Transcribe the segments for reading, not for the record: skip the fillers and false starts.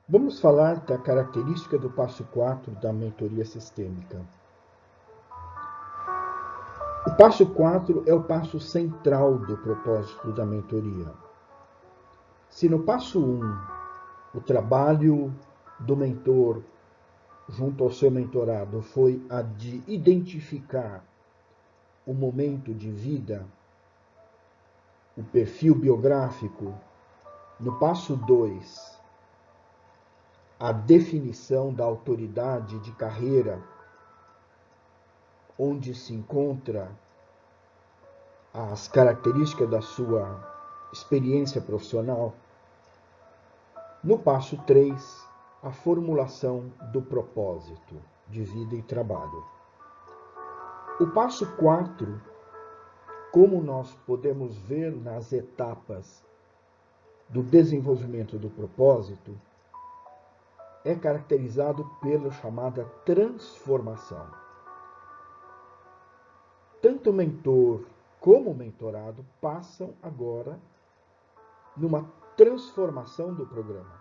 Vamos falar da característica do passo 4 da mentoria sistêmica. O passo 4 é o passo central do propósito da mentoria. Se no passo 1 o trabalho do mentor junto ao seu mentorado foi a de identificar o momento de vida, o perfil biográfico, no passo 2, a definição da autoridade de carreira, onde se encontra as características da sua experiência profissional. No passo 3, a formulação do propósito de vida e trabalho. O passo 4, como nós podemos ver nas etapas do desenvolvimento do propósito, é caracterizado pela chamada transformação. Tanto o mentor como o mentorado passam agora numa transformação do programa.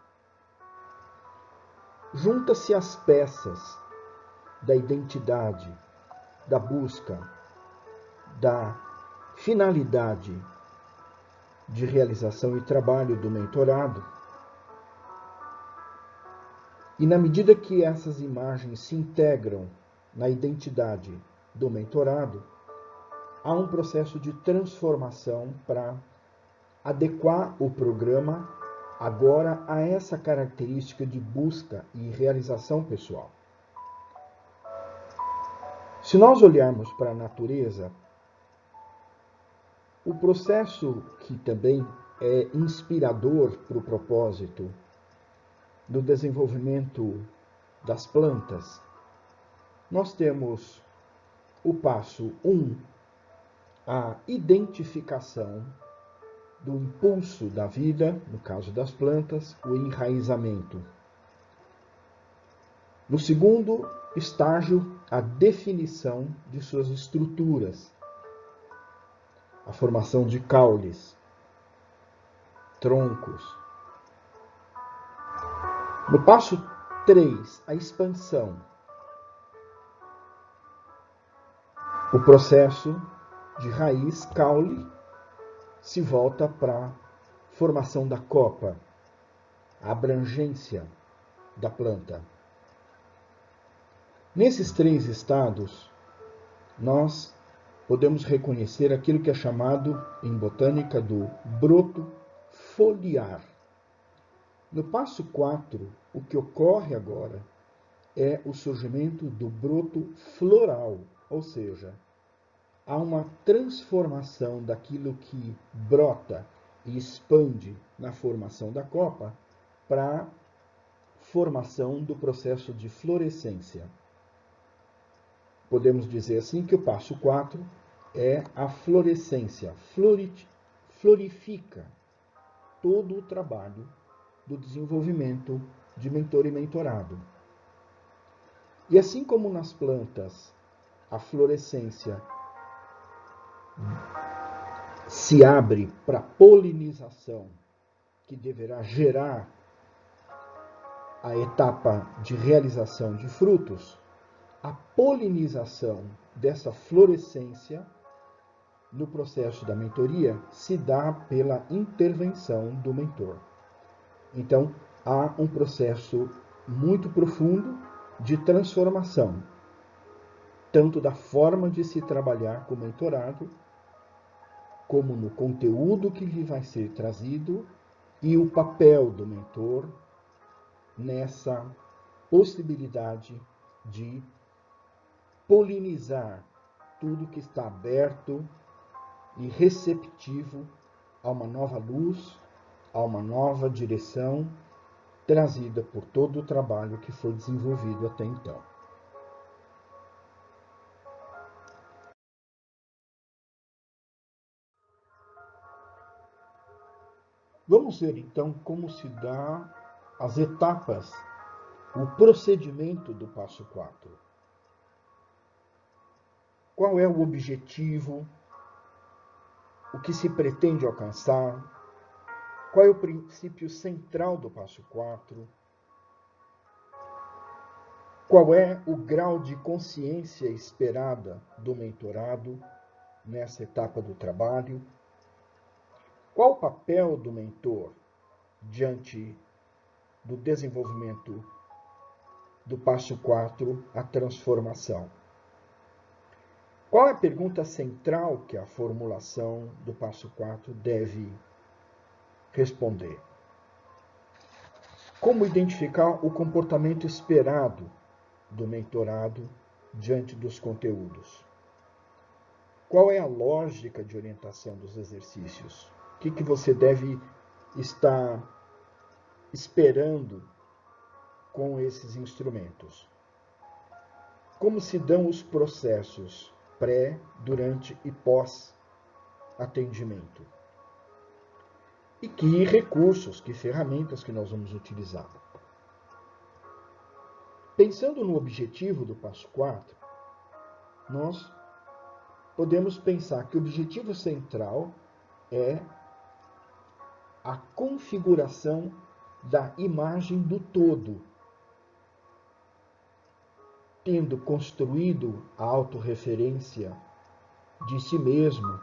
Junta-se as peças da identidade, da busca, da finalidade de realização e trabalho do mentorado. E na medida que essas imagens se integram na identidade do mentorado, há um processo de transformação para adequar o programa agora a essa característica de busca e realização pessoal. Se nós olharmos para a natureza, o processo que também é inspirador para o propósito do desenvolvimento das plantas, nós temos o passo 1, a identificação do impulso da vida, no caso das plantas, o enraizamento. No segundo estágio, a definição de suas estruturas, a formação de caules, troncos. No passo 3, a expansão, o processo de raiz, caule, se volta para a formação da copa, a abrangência da planta. Nesses 3 estados, nós podemos reconhecer aquilo que é chamado, em botânica, do broto foliar. No passo 4, o que ocorre agora é o surgimento do broto floral, ou seja, há uma transformação daquilo que brota e expande na formação da copa para a formação do processo de florescência. Podemos dizer assim que o passo 4 é a florescência, florifica todo o trabalho do desenvolvimento de mentor e mentorado. E assim como nas plantas a florescência se abre para polinização, que deverá gerar a etapa de realização de frutos, a polinização dessa florescência no processo da mentoria se dá pela intervenção do mentor. Então, há um processo muito profundo de transformação, tanto da forma de se trabalhar com o mentorado, como no conteúdo que lhe vai ser trazido e o papel do mentor nessa possibilidade de polinizar tudo que está aberto e receptivo a uma nova luz, a uma nova direção trazida por todo o trabalho que foi desenvolvido até então. Vamos ver então como se dá as etapas, o procedimento do passo 4. Qual é o objetivo? O que se pretende alcançar? Qual é o princípio central do passo 4? Qual é o grau de consciência esperada do mentorado nessa etapa do trabalho? Qual o papel do mentor diante do desenvolvimento do passo 4, a transformação? Qual é a pergunta central que a formulação do passo 4 deve responder? Como identificar o comportamento esperado do mentorado diante dos conteúdos? Qual é a lógica de orientação dos exercícios? O que você deve estar esperando com esses instrumentos? Como se dão os processos pré, durante e pós-atendimento? E que recursos, que ferramentas que nós vamos utilizar? Pensando no objetivo do passo 4, nós podemos pensar que o objetivo central é a configuração da imagem do todo. Tendo construído a autorreferência de si mesmo,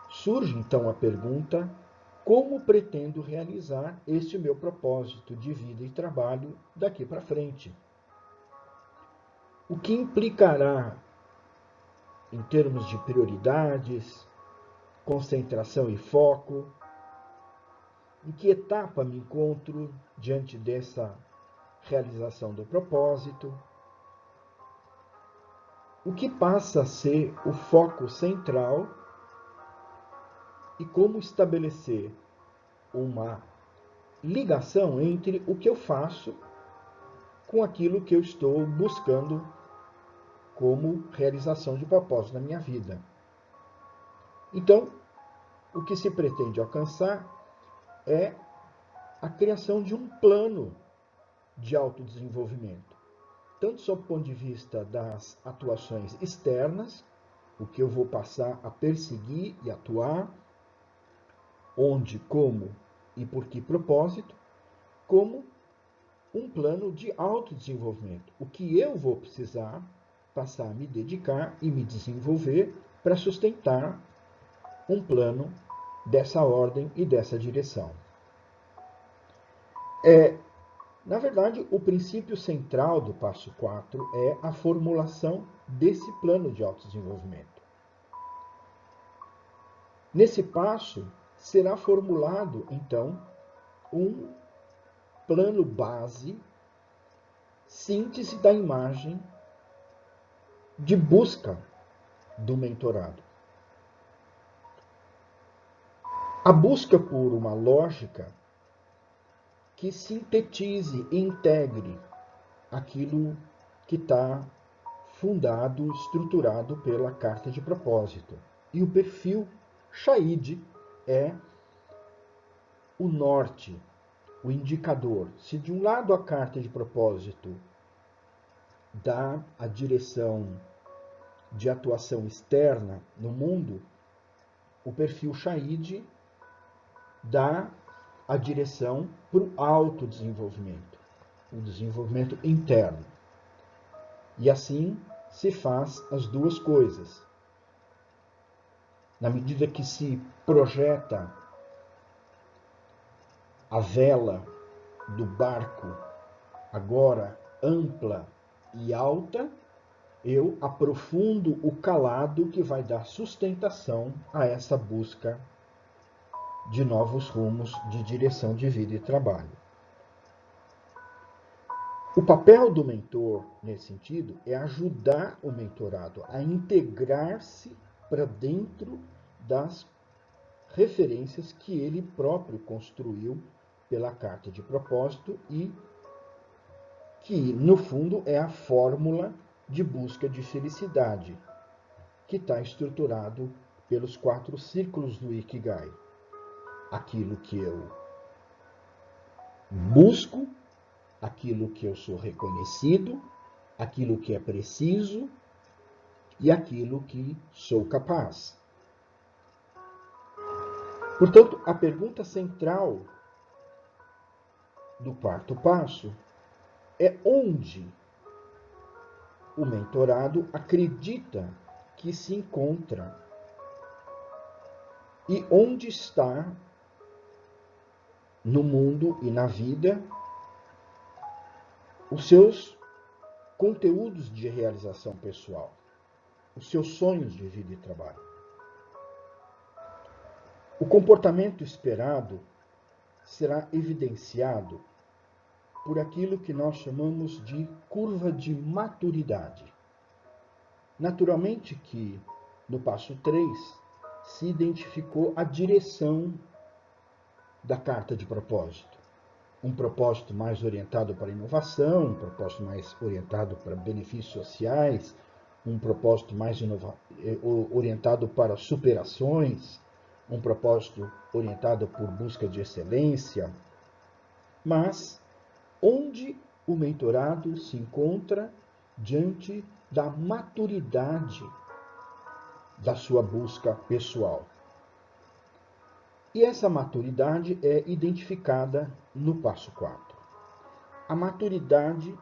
surge então a pergunta: como pretendo realizar este meu propósito de vida e trabalho daqui para frente? O que implicará em termos de prioridades, concentração e foco? Em que etapa me encontro diante dessa realização do propósito? O que passa a ser o foco central e como estabelecer uma ligação entre o que eu faço com aquilo que eu estou buscando como realização de propósito na minha vida. Então, o que se pretende alcançar é a criação de um plano de autodesenvolvimento, tanto sob o ponto de vista das atuações externas, o que eu vou passar a perseguir e atuar, onde, como e por que propósito, como um plano de autodesenvolvimento, o que eu vou precisar passar a me dedicar e me desenvolver para sustentar um plano dessa ordem e dessa direção. Na verdade, o princípio central do passo 4 é a formulação desse plano de autodesenvolvimento. Nesse passo, será formulado, então, um plano base, síntese da imagem de busca do mentorado. A busca por uma lógica que sintetize e integre aquilo que está fundado, estruturado pela carta de propósito. E o perfil Shaid é o norte, o indicador. Se de um lado a carta de propósito dá a direção de atuação externa no mundo, o perfil Shaid dá a direção para o autodesenvolvimento, o desenvolvimento interno. E assim se faz as duas coisas. Na medida que se projeta a vela do barco agora ampla e alta, eu aprofundo o calado que vai dar sustentação a essa busca de novos rumos de direção de vida e trabalho. O papel do mentor, nesse sentido, é ajudar o mentorado a integrar-se para dentro das referências que ele próprio construiu pela carta de propósito e que, no fundo, é a fórmula de busca de felicidade, que está estruturado pelos 4 círculos do Ikigai. Aquilo que eu busco, aquilo que eu sou reconhecido, aquilo que é preciso e aquilo que sou capaz. Portanto, a pergunta central do 4º passo é onde o mentorado acredita que se encontra e onde está no mundo e na vida os seus conteúdos de realização pessoal, os seus sonhos de vida e trabalho. O comportamento esperado será evidenciado por aquilo que nós chamamos de curva de maturidade. Naturalmente que, no passo 3, se identificou a direção da carta de propósito. Um propósito mais orientado para a inovação, um propósito mais orientado para benefícios sociais, um propósito mais orientado para superações, um propósito orientado por busca de excelência. Mas onde o mentorado se encontra diante da maturidade da sua busca pessoal. E essa maturidade é identificada no passo 4. A maturidade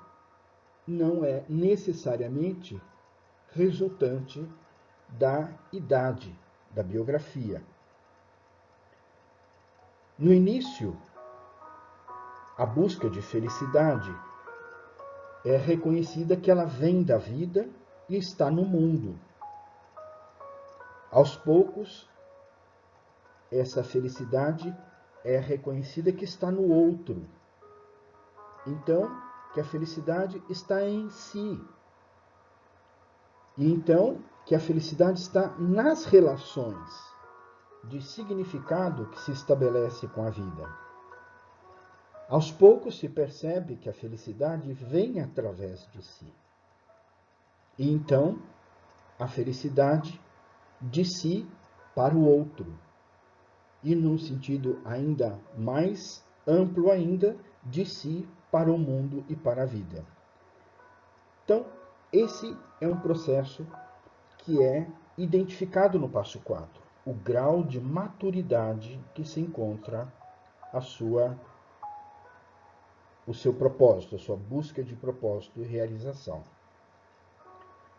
não é necessariamente resultante da idade, da biografia. No início, a busca de felicidade é reconhecida que ela vem da vida e está no mundo. Aos poucos, essa felicidade é reconhecida que está no outro. Então, que a felicidade está em si. E então, que a felicidade está nas relações de significado que se estabelece com a vida. Aos poucos se percebe que a felicidade vem através de si. E então, a felicidade de si para o outro. E num sentido ainda mais amplo ainda, de si para o mundo e para a vida. Então, esse é um processo que é identificado no passo 4. O grau de maturidade que se encontra o seu propósito, a sua busca de propósito e realização.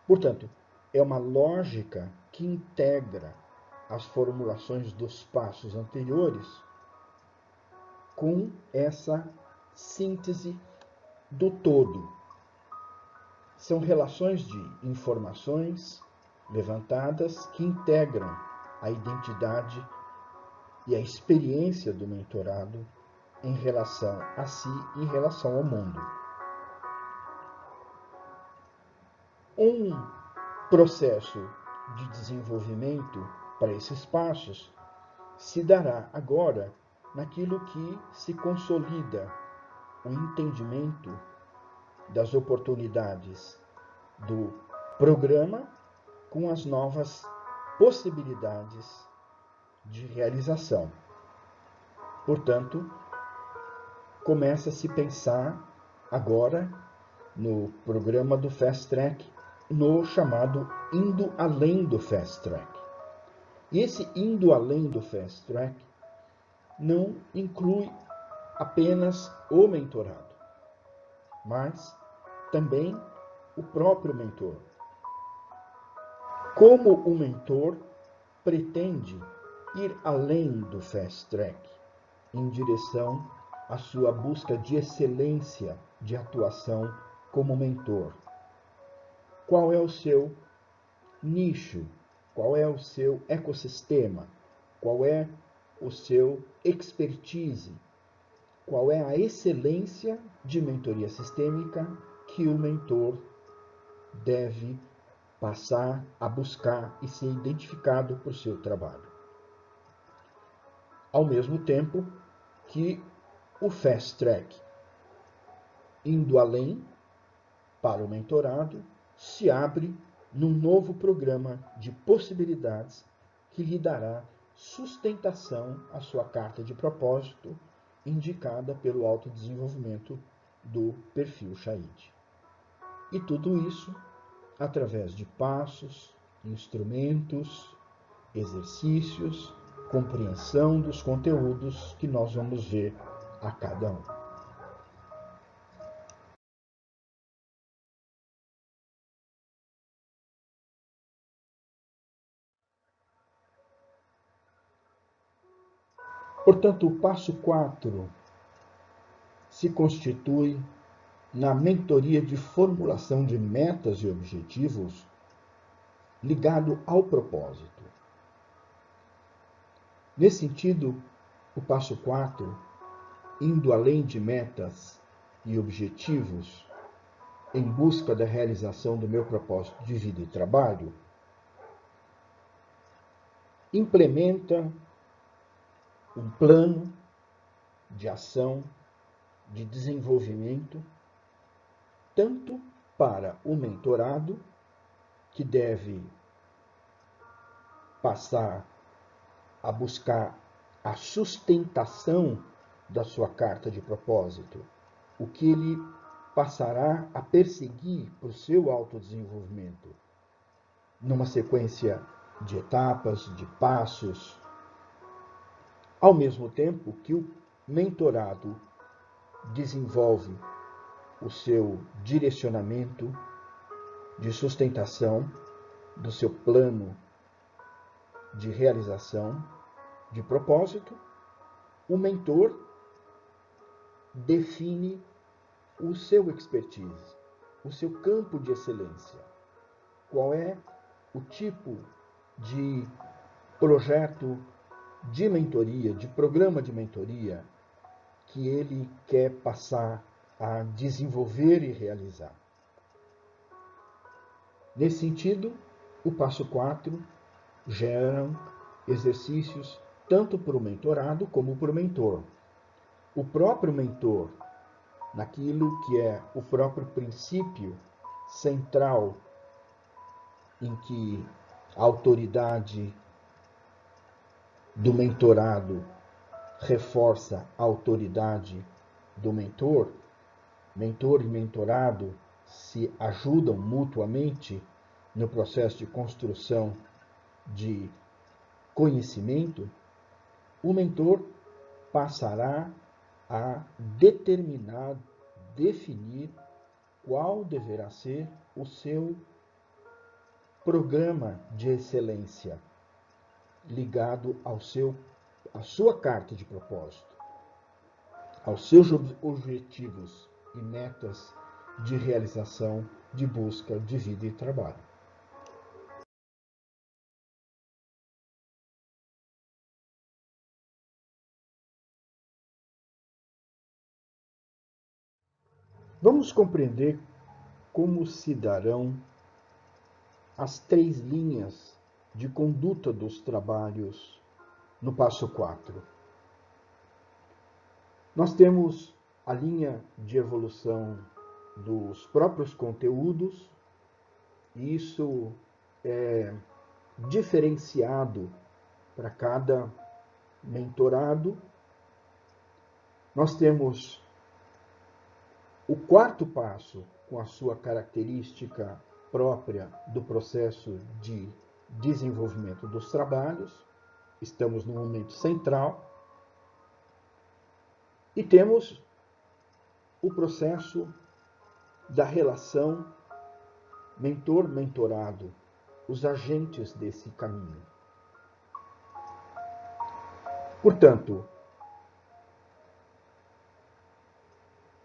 Portanto, é uma lógica que integra as formulações dos passos anteriores com essa síntese do todo. São relações de informações levantadas que integram a identidade e a experiência do mentorado em relação a si e em relação ao mundo. Um processo de desenvolvimento para esses passos se dará agora naquilo que se consolida o entendimento das oportunidades do programa com as novas possibilidades de realização. Portanto, começa a se pensar agora no programa do Fast Track, no chamado Indo Além do Fast Track. E esse Indo Além do Fast Track não inclui apenas o mentorado, mas também o próprio mentor. Como o mentor pretende ir além do Fast Track, em direção à sua busca de excelência de atuação como mentor? Qual é o seu nicho? Qual é o seu ecossistema? Qual é o seu expertise? Qual é a excelência de mentoria sistêmica que o mentor deve passar a buscar e ser identificado por seu trabalho? Ao mesmo tempo que o Fast Track, indo além para o mentorado, se abre num novo programa de possibilidades que lhe dará sustentação à sua carta de propósito, indicada pelo autodesenvolvimento do perfil Shaid. E tudo isso através de passos, instrumentos, exercícios, compreensão dos conteúdos que nós vamos ver a cada um. Portanto, o passo 4 se constitui na mentoria de formulação de metas e objetivos ligado ao propósito. Nesse sentido, o passo 4, indo além de metas e objetivos, em busca da realização do meu propósito de vida e trabalho, implementa um plano de ação, de desenvolvimento, tanto para o mentorado, que deve passar a buscar a sustentação da sua carta de propósito, o que ele passará a perseguir para o seu autodesenvolvimento, numa sequência de etapas, de passos, ao mesmo tempo que o mentorado desenvolve o seu direcionamento de sustentação do seu plano de realização de propósito, o mentor define o seu expertise, o seu campo de excelência. Qual é o tipo de projeto de mentoria, de programa de mentoria que ele quer passar a desenvolver e realizar. Nesse sentido, o passo 4 gera exercícios tanto para o mentorado como para o mentor. O próprio mentor, naquilo que é o próprio princípio central em que a autoridade do mentorado reforça a autoridade do mentor, mentor e mentorado se ajudam mutuamente no processo de construção de conhecimento, o mentor passará a determinar, definir qual deverá ser o seu programa de excelência ligado à sua carta de propósito, aos seus objetivos e metas de realização, de busca de vida e trabalho. Vamos compreender como se darão as 3 linhas de conduta dos trabalhos no passo 4. Nós temos a linha de evolução dos próprios conteúdos, e isso é diferenciado para cada mentorado. Nós temos o 4º passo, com a sua característica própria do processo de desenvolvimento dos trabalhos. Estamos no momento central. E temos o processo da relação mentor-mentorado, os agentes desse caminho. Portanto,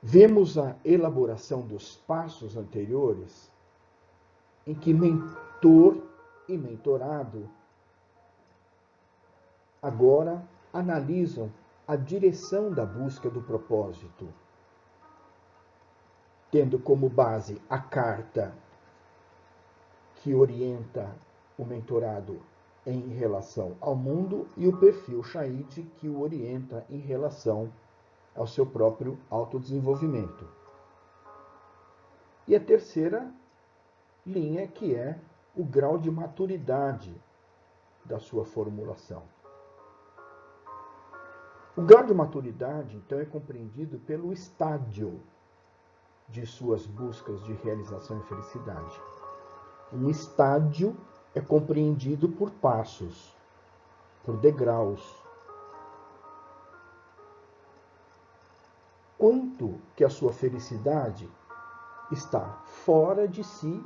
vemos a elaboração dos passos anteriores em que mentor e mentorado agora analisam a direção da busca do propósito, tendo como base a carta que orienta o mentorado em relação ao mundo e o perfil Shaid que o orienta em relação ao seu próprio autodesenvolvimento. E a terceira linha, que é o grau de maturidade da sua formulação. O grau de maturidade, então, é compreendido pelo estágio de suas buscas de realização e felicidade. Um estágio é compreendido por passos, por degraus. Quanto que a sua felicidade está fora de si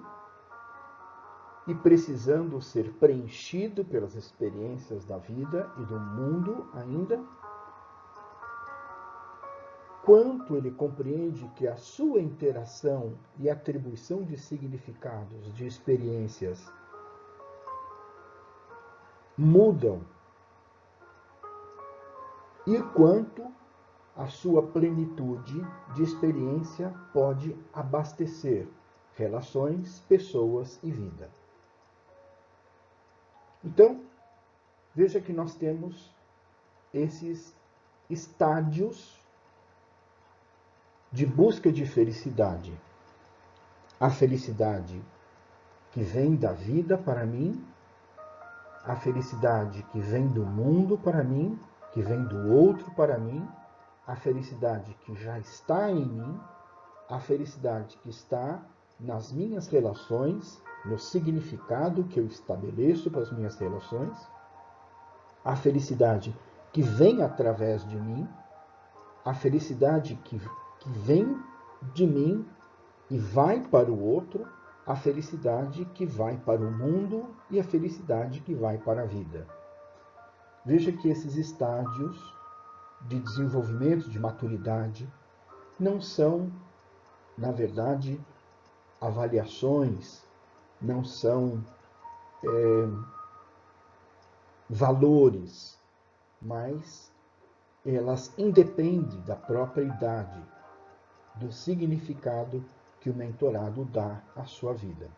e precisando ser preenchido pelas experiências da vida e do mundo ainda, quanto ele compreende que a sua interação e atribuição de significados, de experiências, mudam, e quanto a sua plenitude de experiência pode abastecer relações, pessoas e vida. Então, veja que nós temos esses estádios de busca de felicidade. A felicidade que vem da vida para mim, a felicidade que vem do mundo para mim, que vem do outro para mim, a felicidade que já está em mim, a felicidade que está nas minhas relações, no significado que eu estabeleço para as minhas relações, a felicidade que vem através de mim, a felicidade que vem de mim e vai para o outro, a felicidade que vai para o mundo e a felicidade que vai para a vida. Veja que esses estádios de desenvolvimento, de maturidade, não são, na verdade, avaliações, não são valores, mas elas independem da própria idade, do significado que o mentorado dá à sua vida.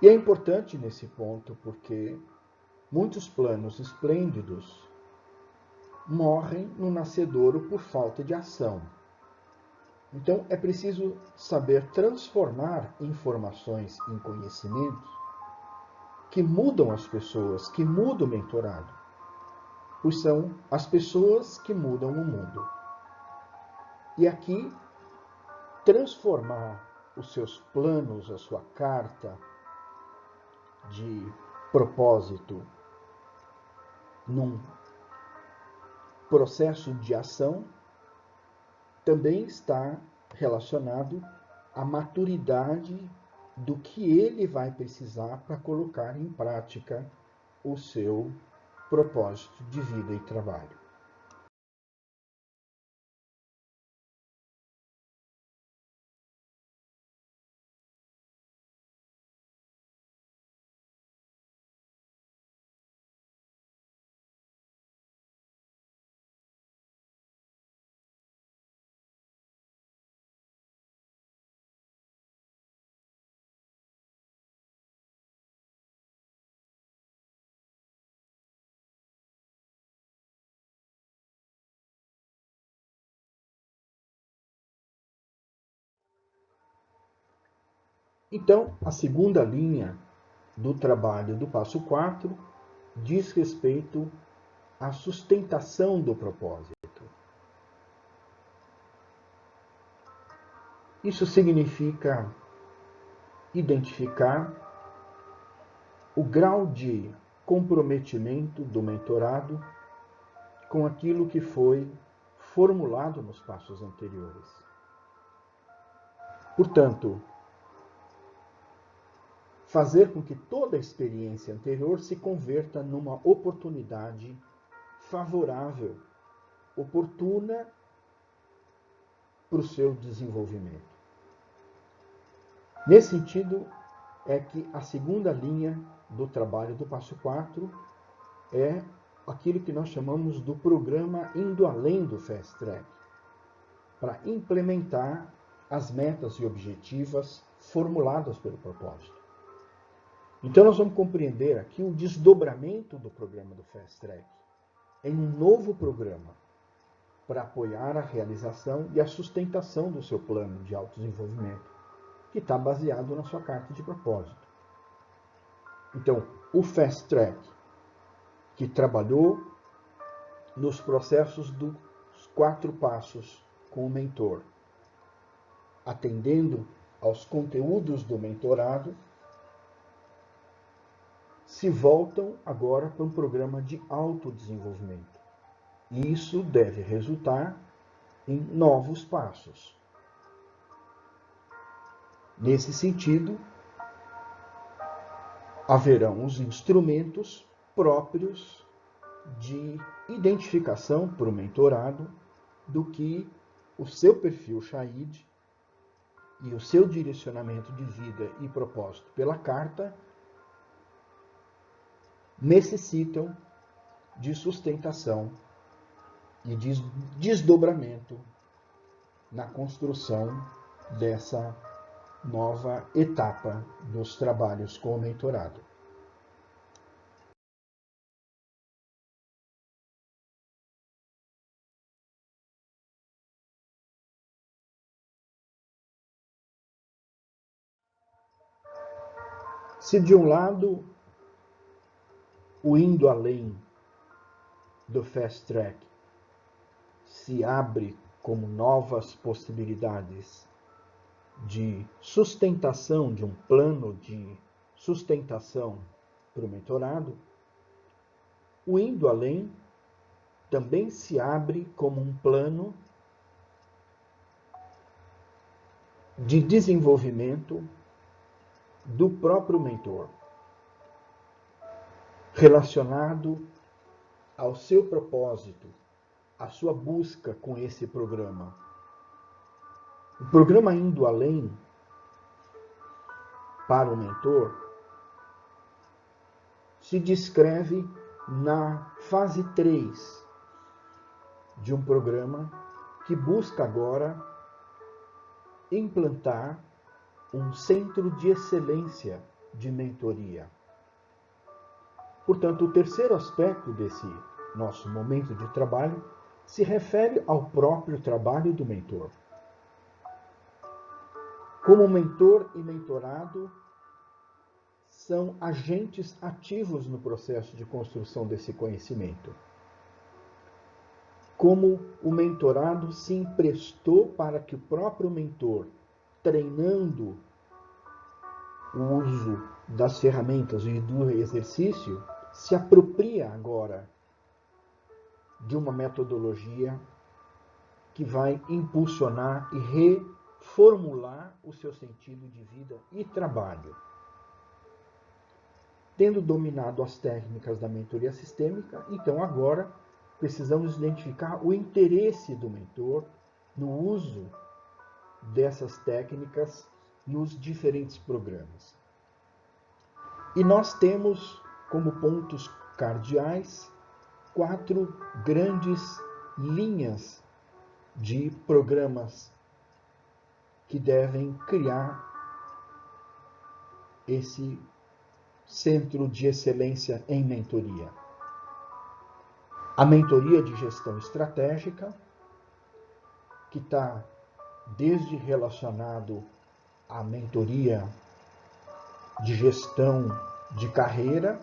E é importante nesse ponto porque muitos planos esplêndidos morrem no nascedouro por falta de ação. Então, é preciso saber transformar informações em conhecimentos que mudam as pessoas, que mudam o mentorado, pois são as pessoas que mudam o mundo. E aqui, transformar os seus planos, a sua carta de propósito num processo de ação também está relacionado à maturidade do que ele vai precisar para colocar em prática o seu propósito de vida e trabalho. Então, a segunda linha do trabalho do passo 4 diz respeito à sustentação do propósito. Isso significa identificar o grau de comprometimento do mentorado com aquilo que foi formulado nos passos anteriores. Portanto, fazer com que toda a experiência anterior se converta numa oportunidade favorável, oportuna para o seu desenvolvimento. Nesse sentido, é que a segunda linha do trabalho do passo 4 é aquilo que nós chamamos do programa indo além do Fast Track, para implementar as metas e objetivos formuladas pelo propósito. Então nós vamos compreender aqui o desdobramento do programa do Fast Track em um novo programa para apoiar a realização e a sustentação do seu plano de autodesenvolvimento, que está baseado na sua carta de propósito. Então, o Fast Track, que trabalhou nos processos dos 4 passos com o mentor, atendendo aos conteúdos do mentorado, se voltam agora para um programa de autodesenvolvimento. E isso deve resultar em novos passos. Nesse sentido, haverão os instrumentos próprios de identificação para o mentorado do que o seu perfil Shahid e o seu direcionamento de vida e propósito pela carta necessitam de sustentação e de desdobramento na construção dessa nova etapa dos trabalhos com o mentorado. Se de um lado o indo além do fast track se abre como novas possibilidades de sustentação, de um plano de sustentação para o mentorado, o indo além também se abre como um plano de desenvolvimento do próprio mentor, relacionado ao seu propósito, à sua busca com esse programa. O programa Indo Além para o mentor se descreve na fase 3 de um programa que busca agora implantar um centro de excelência de mentoria. Portanto, o terceiro aspecto desse nosso momento de trabalho se refere ao próprio trabalho do mentor. Como mentor e mentorado são agentes ativos no processo de construção desse conhecimento. Como o mentorado se emprestou para que o próprio mentor, treinando o uso das ferramentas e do exercício, se apropria agora de uma metodologia que vai impulsionar e reformular o seu sentido de vida e trabalho. Tendo dominado as técnicas da mentoria sistêmica, então agora precisamos identificar o interesse do mentor no uso dessas técnicas nos diferentes programas. E nós temos como pontos cardeais 4 grandes linhas de programas que devem criar esse centro de excelência em mentoria. A mentoria de gestão estratégica, que está desde relacionado à mentoria de gestão de carreira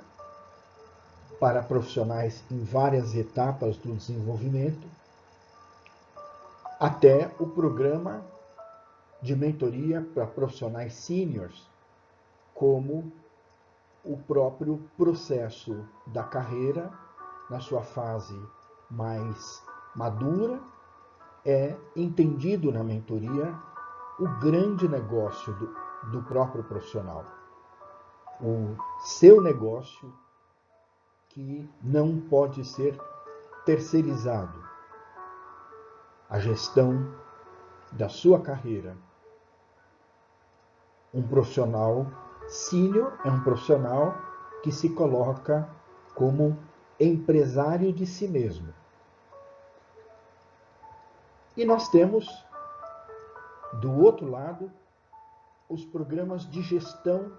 para profissionais em várias etapas do desenvolvimento, até o programa de mentoria para profissionais sêniores, como o próprio processo da carreira, na sua fase mais madura, é entendido na mentoria o grande negócio do próprio profissional. O seu negócio que não pode ser terceirizado. A gestão da sua carreira. Um profissional sênior é um profissional que se coloca como empresário de si mesmo. E nós temos, do outro lado, os programas de gestão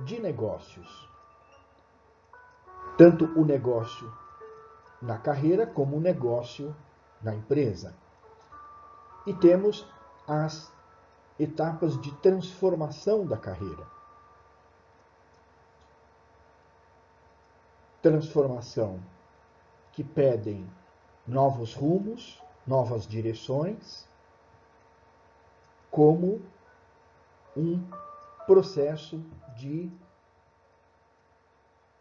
de negócios. Tanto o negócio na carreira como o negócio na empresa. E temos as etapas de transformação da carreira. Transformação que pedem novos rumos, novas direções, como um processo de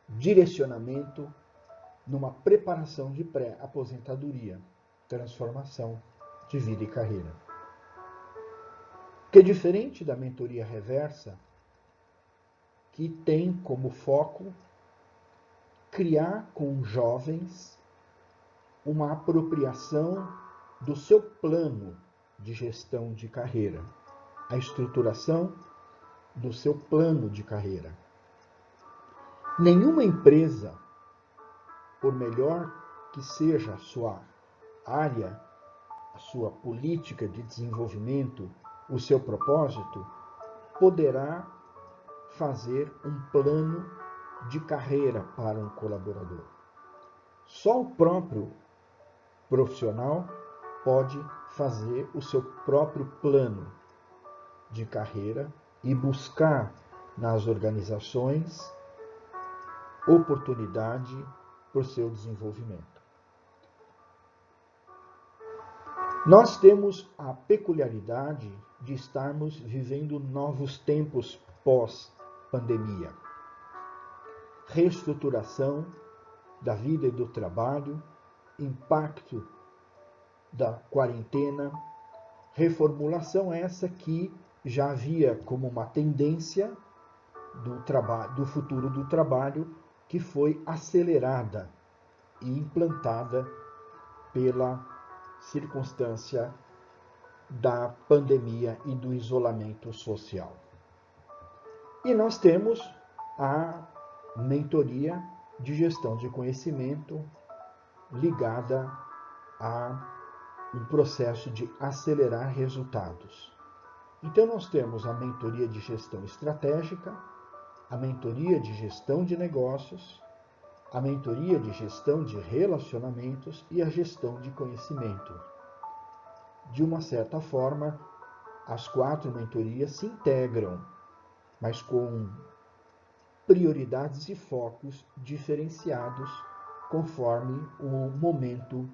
direcionamento numa preparação de pré-aposentadoria, transformação de vida e carreira. Que é diferente da mentoria reversa, que tem como foco criar com jovens uma apropriação do seu plano de gestão de carreira, a estruturação do seu plano de carreira. Nenhuma empresa, por melhor que seja a sua área, a sua política de desenvolvimento, o seu propósito, poderá fazer um plano de carreira para um colaborador. Só o próprio profissional pode fazer o seu próprio plano de carreira e buscar nas organizações oportunidade para o seu desenvolvimento. Nós temos a peculiaridade de estarmos vivendo novos tempos pós-pandemia. Reestruturação da vida e do trabalho, impacto da quarentena, reformulação essa que já havia como uma tendência do futuro do trabalho, que foi acelerada e implantada pela circunstância da pandemia e do isolamento social. E nós temos a mentoria de gestão de conhecimento ligada a um processo de acelerar resultados. Então nós temos a mentoria de gestão estratégica, a mentoria de gestão de negócios, a mentoria de gestão de relacionamentos e a gestão de conhecimento. De uma certa forma, as 4 mentorias se integram, mas com prioridades e focos diferenciados conforme o momento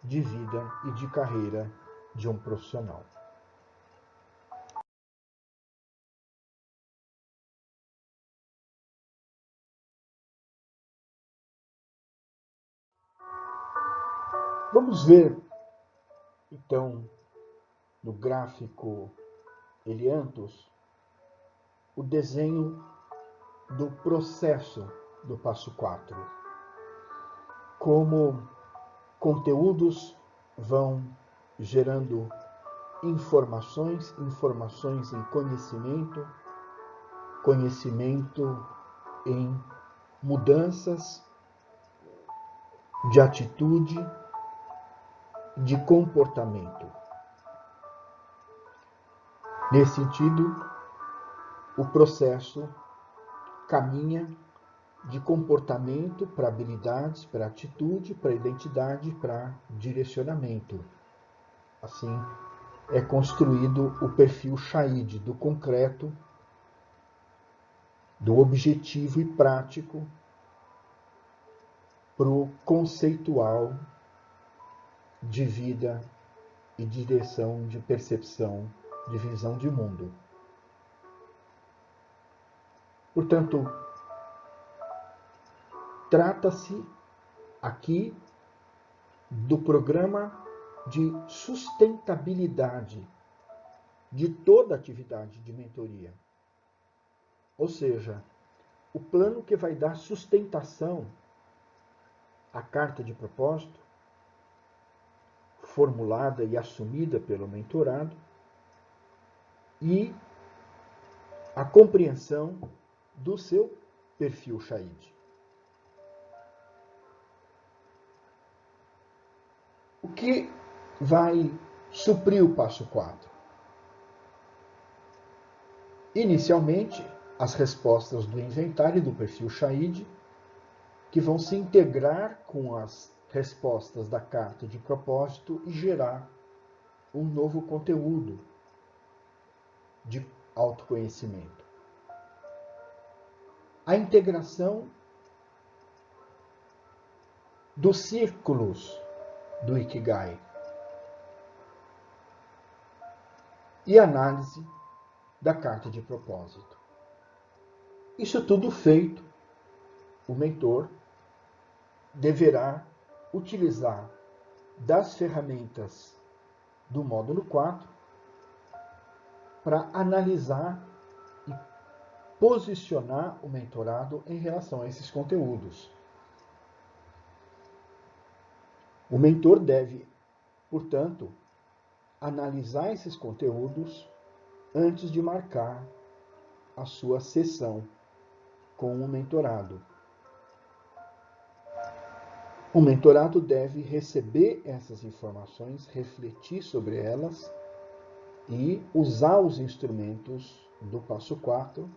de vida e de carreira de um profissional. Vamos ver, então, no gráfico Eliantos, o desenho do processo do passo 4. Como conteúdos vão gerando informações em conhecimento, conhecimento em mudanças de atitude, de comportamento. Nesse sentido, o processo caminha de comportamento para habilidades, para atitude, para identidade, para direcionamento. Assim, é construído o perfil Shaid, do concreto, do objetivo e prático, para o conceitual de vida e direção de percepção, de visão de mundo. Portanto, trata-se aqui do programa de sustentabilidade de toda a atividade de mentoria. Ou seja, o plano que vai dar sustentação à carta de propósito, formulada e assumida pelo mentorado, e a compreensão do seu perfil Shaid. O que vai suprir o passo 4? Inicialmente, as respostas do inventário do perfil Shaid, que vão se integrar com as respostas da carta de propósito e gerar um novo conteúdo de autoconhecimento. A integração dos círculos do Ikigai e análise da carta de propósito. Isso tudo feito, o mentor deverá utilizar das ferramentas do módulo 4 para analisar e posicionar o mentorado em relação a esses conteúdos. O mentor deve portanto, analisar esses conteúdos antes de marcar a sua sessão com o mentorado. O mentorado deve receber essas informações, refletir sobre elas e usar os instrumentos do passo 4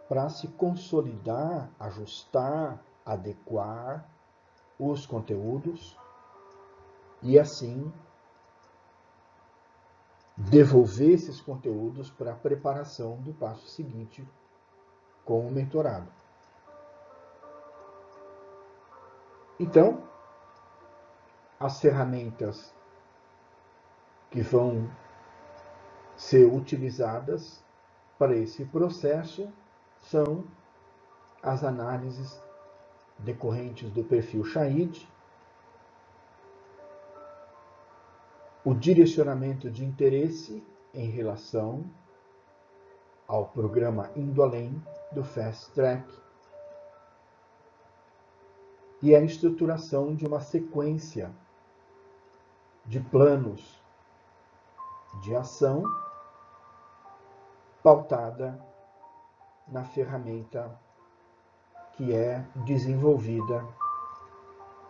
para se consolidar, ajustar, adequar os conteúdos e assim devolver esses conteúdos para a preparação do passo seguinte com o mentorado. Então, as ferramentas que vão ser utilizadas para esse processo são as análises decorrentes do perfil Shahid, o direcionamento de interesse em relação ao programa Indo Além do Fast Track e a estruturação de uma sequência de planos de ação pautada na ferramenta que é desenvolvida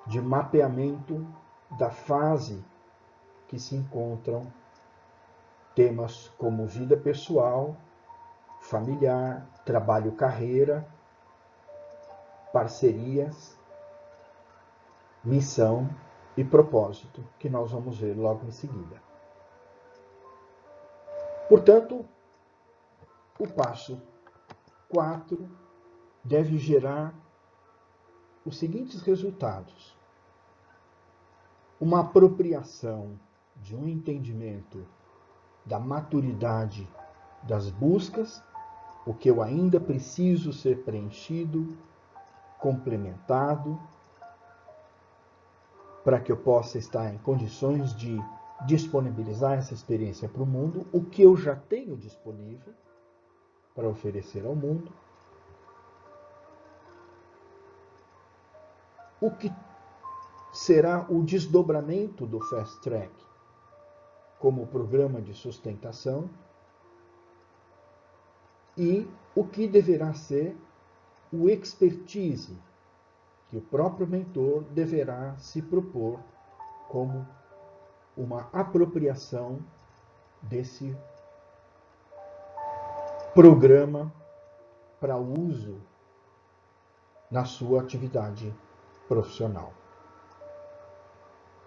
de mapeamento da fase que se encontram temas como vida pessoal, familiar, trabalho, carreira, parcerias, missão e propósito, que nós vamos ver logo em seguida. Portanto, o passo 4 deve gerar os seguintes resultados: uma apropriação de um entendimento da maturidade das buscas, o que eu ainda preciso ser preenchido, complementado, para que eu possa estar em condições de disponibilizar essa experiência para o mundo, o que eu já tenho disponível para oferecer ao mundo, o que será o desdobramento do Fast Track como programa de sustentação e o que deverá ser o expertise que o próprio mentor deverá se propor como uma apropriação desse programa para uso na sua atividade profissional.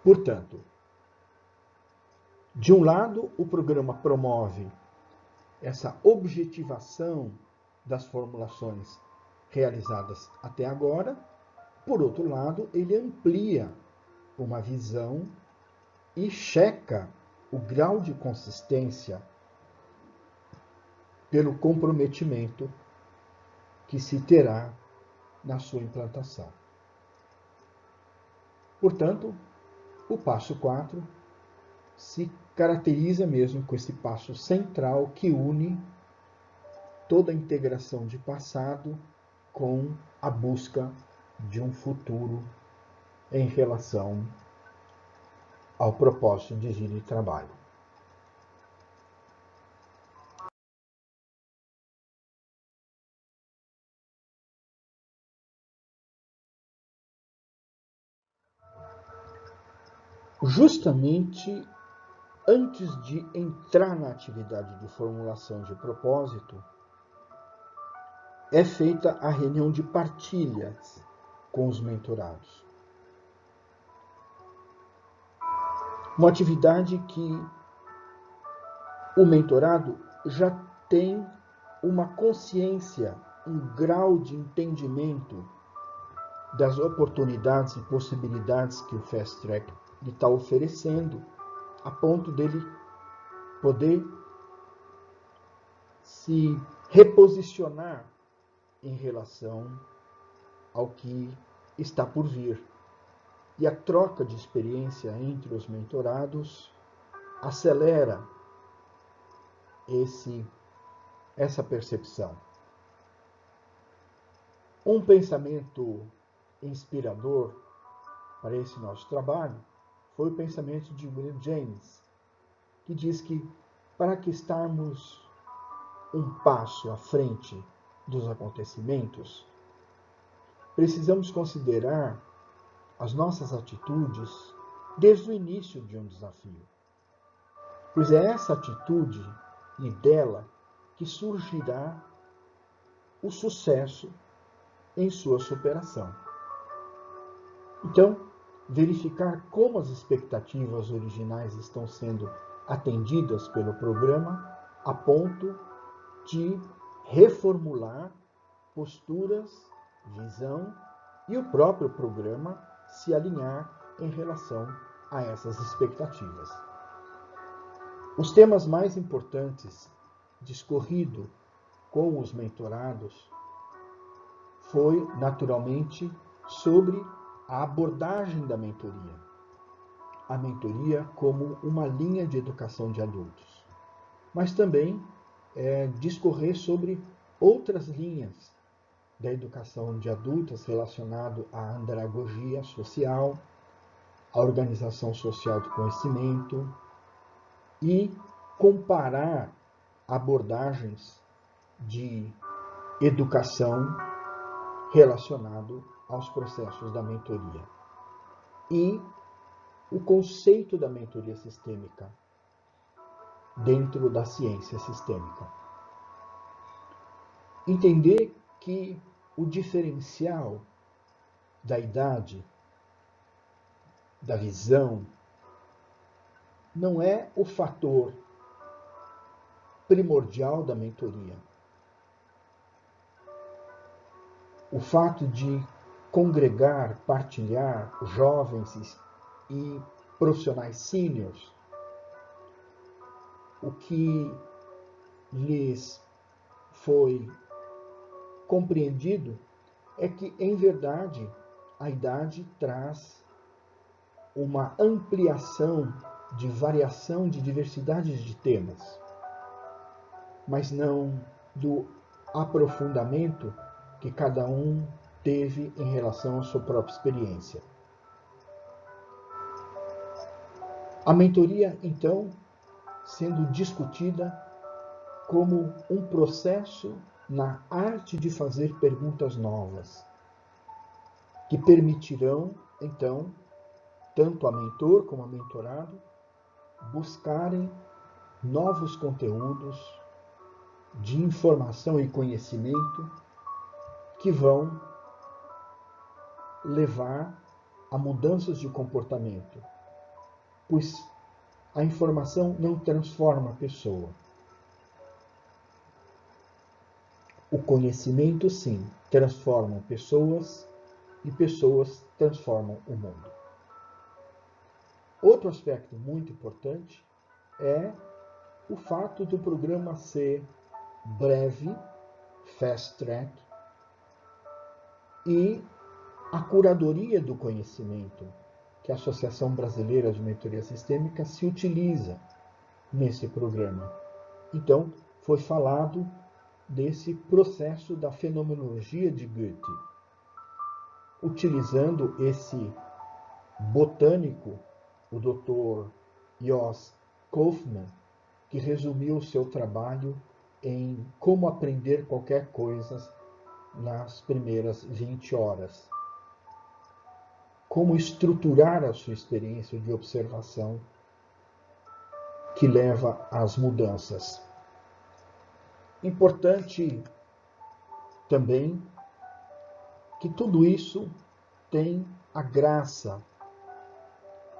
Portanto, de um lado, o programa promove essa objetivação das formulações realizadas até agora. Por outro lado, ele amplia uma visão e checa o grau de consistência pelo comprometimento que se terá na sua implantação. Portanto, o passo 4 se caracteriza mesmo com esse passo central que une toda a integração de passado com a busca de um futuro em relação ao propósito de vida e trabalho. Justamente antes de entrar na atividade de formulação de propósito, é feita a reunião de partilhas com os mentorados. Uma atividade que o mentorado já tem uma consciência, um grau de entendimento das oportunidades e possibilidades que o Fast Track lhe está oferecendo, a ponto dele poder se reposicionar em relação ao que está por vir. E a troca de experiência entre os mentorados acelera essa percepção. Um pensamento inspirador para esse nosso trabalho foi o pensamento de William James, que diz que para que estarmos um passo à frente dos acontecimentos, precisamos considerar as nossas atitudes desde o início de um desafio. Pois é essa atitude e dela que surgirá o sucesso em sua superação. Então, verificar como as expectativas originais estão sendo atendidas pelo programa a ponto de reformular posturas, visão e o próprio programa se alinhar em relação a essas expectativas. Os temas mais importantes discorrido com os mentorados foi, naturalmente, sobre a abordagem da mentoria. A mentoria como uma linha de educação de adultos. Mas também discorrer sobre outras linhas da educação de adultos relacionado à andragogia social, à organização social do conhecimento e comparar abordagens de educação relacionado aos processos da mentoria. E o conceito da mentoria sistêmica dentro da ciência sistêmica. Entender que o diferencial da idade, da visão, não é o fator primordial da mentoria. O fato de congregar, partilhar jovens e profissionais sêniores, o que lhes foi compreendido é que, em verdade, a idade traz uma ampliação de variação de diversidade de temas, mas não do aprofundamento que cada um teve em relação à sua própria experiência. A mentoria, então, sendo discutida como um processo na arte de fazer perguntas novas, que permitirão, então, tanto a mentor como a mentorado, buscarem novos conteúdos de informação e conhecimento que vão levar a mudanças de comportamento, pois a informação não transforma a pessoa. O conhecimento, sim, transforma pessoas e pessoas transformam o mundo. Outro aspecto muito importante é o fato do programa ser breve, fast track, e a curadoria do conhecimento que a Associação Brasileira de Mentoria Sistêmica se utiliza nesse programa. Então, foi falado desse processo da fenomenologia de Goethe, utilizando esse botânico, o Dr. Jos Kaufmann, que resumiu o seu trabalho em como aprender qualquer coisa nas primeiras 20 horas. Como estruturar a sua experiência de observação que leva às mudanças. Importante também que tudo isso tem a graça,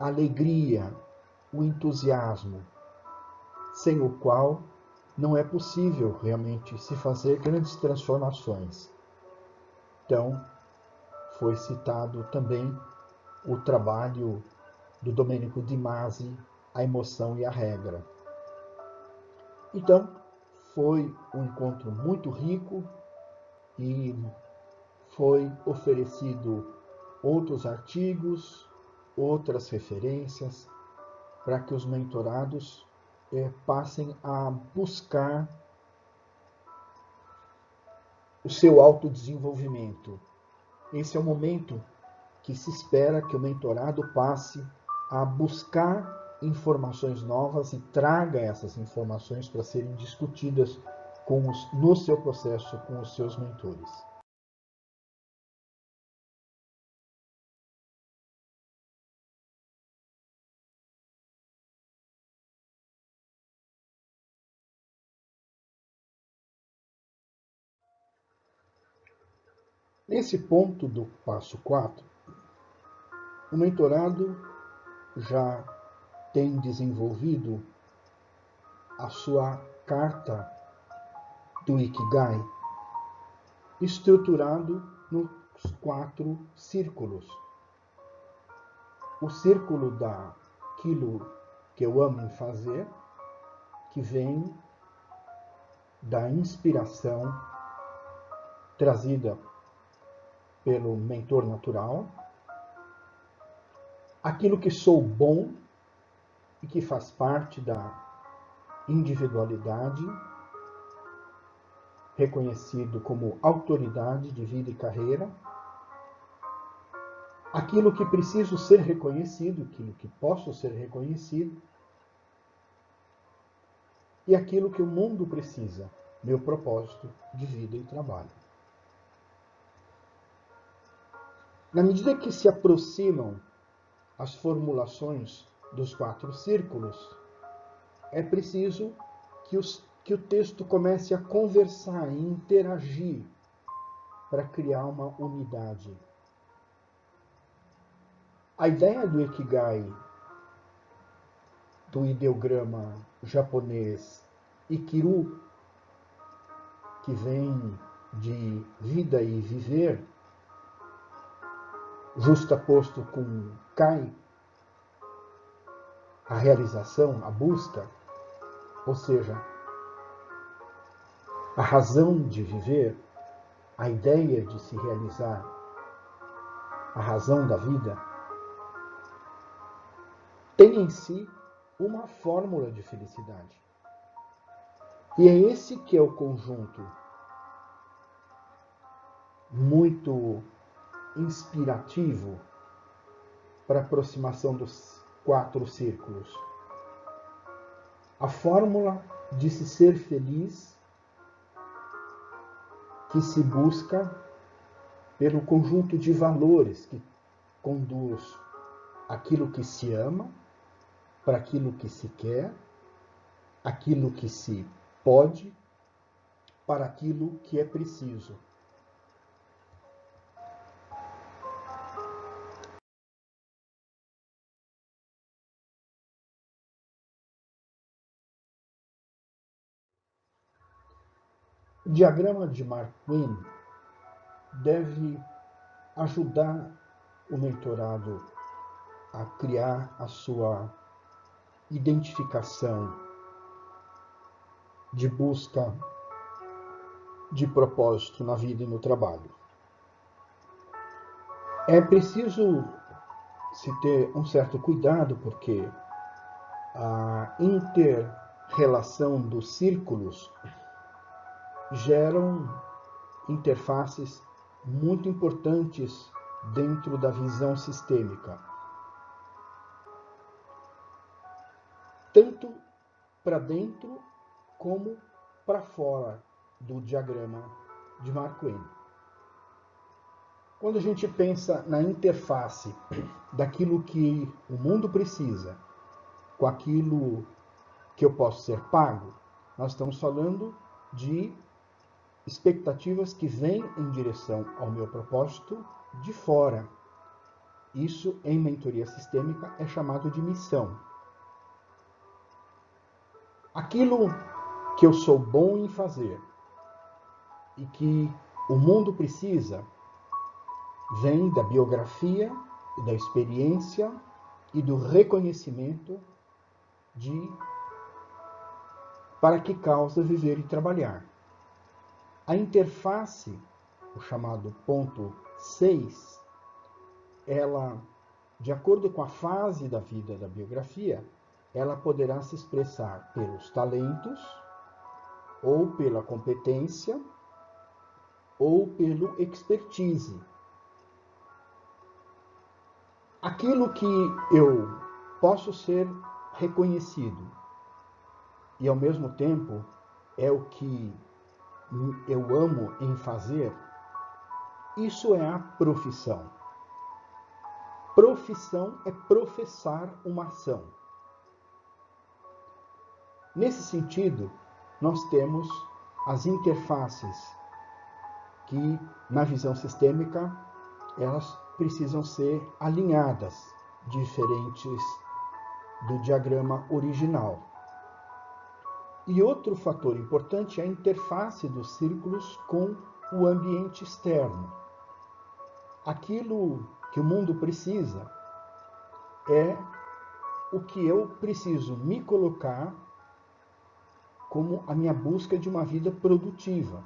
a alegria, o entusiasmo, sem o qual não é possível realmente se fazer grandes transformações. Então, foi citado também o trabalho do Domenico Di Masi, A Emoção e a Regra. Então, foi um encontro muito rico e foi oferecido outros artigos, outras referências, para que os mentorados passem a buscar o seu autodesenvolvimento. Esse é o momento que se espera que o mentorado passe a buscar informações novas e traga essas informações para serem discutidas no seu processo com os seus mentores. Nesse ponto do passo 4, o mentorado já tem desenvolvido a sua carta do Ikigai, estruturado nos 4 círculos. O círculo daquilo que eu amo em fazer, que vem da inspiração trazida pelo mentor natural, aquilo que sou bom e que faz parte da individualidade, reconhecido como autoridade de vida e carreira, aquilo que preciso ser reconhecido, aquilo que posso ser reconhecido, e aquilo que o mundo precisa, meu propósito de vida e trabalho. Na medida que se aproximam as formulações dos 4 círculos, é preciso que o texto comece a conversar e interagir para criar uma unidade. A ideia do Ikigai, do ideograma japonês Ikiru, que vem de vida e viver, justaposto com Kai, a realização, a busca, ou seja, a razão de viver, a ideia de se realizar, a razão da vida, tem em si uma fórmula de felicidade. E é esse que é o conjunto muito inspirativo para a aproximação dos 4 círculos. A fórmula de se ser feliz que se busca pelo conjunto de valores que conduz aquilo que se ama, para aquilo que se quer, aquilo que se pode, para aquilo que é preciso. O diagrama de Marquin deve ajudar o mentorado a criar a sua identificação de busca de propósito na vida e no trabalho. É preciso se ter um certo cuidado, porque a inter-relação dos círculos geram interfaces muito importantes dentro da visão sistêmica. Tanto para dentro como para fora do diagrama de Marquin. Quando a gente pensa na interface daquilo que o mundo precisa com aquilo que eu posso ser pago, nós estamos falando de expectativas que vêm em direção ao meu propósito de fora. Isso, em mentoria sistêmica, é chamado de missão. Aquilo que eu sou bom em fazer e que o mundo precisa vem da biografia, da experiência e do reconhecimento de para que causa viver e trabalhar. A interface, o chamado ponto 6, ela, de acordo com a fase da vida da biografia, ela poderá se expressar pelos talentos, ou pela competência, ou pelo expertise. Aquilo que eu posso ser reconhecido e, ao mesmo tempo, é o que eu amo em fazer, isso é a profissão. Profissão é professar uma ação. Nesse sentido, nós temos as interfaces que, na visão sistêmica, elas precisam ser alinhadas, diferentes do diagrama original. E outro fator importante é a interface dos círculos com o ambiente externo. Aquilo que o mundo precisa é o que eu preciso me colocar como a minha busca de uma vida produtiva.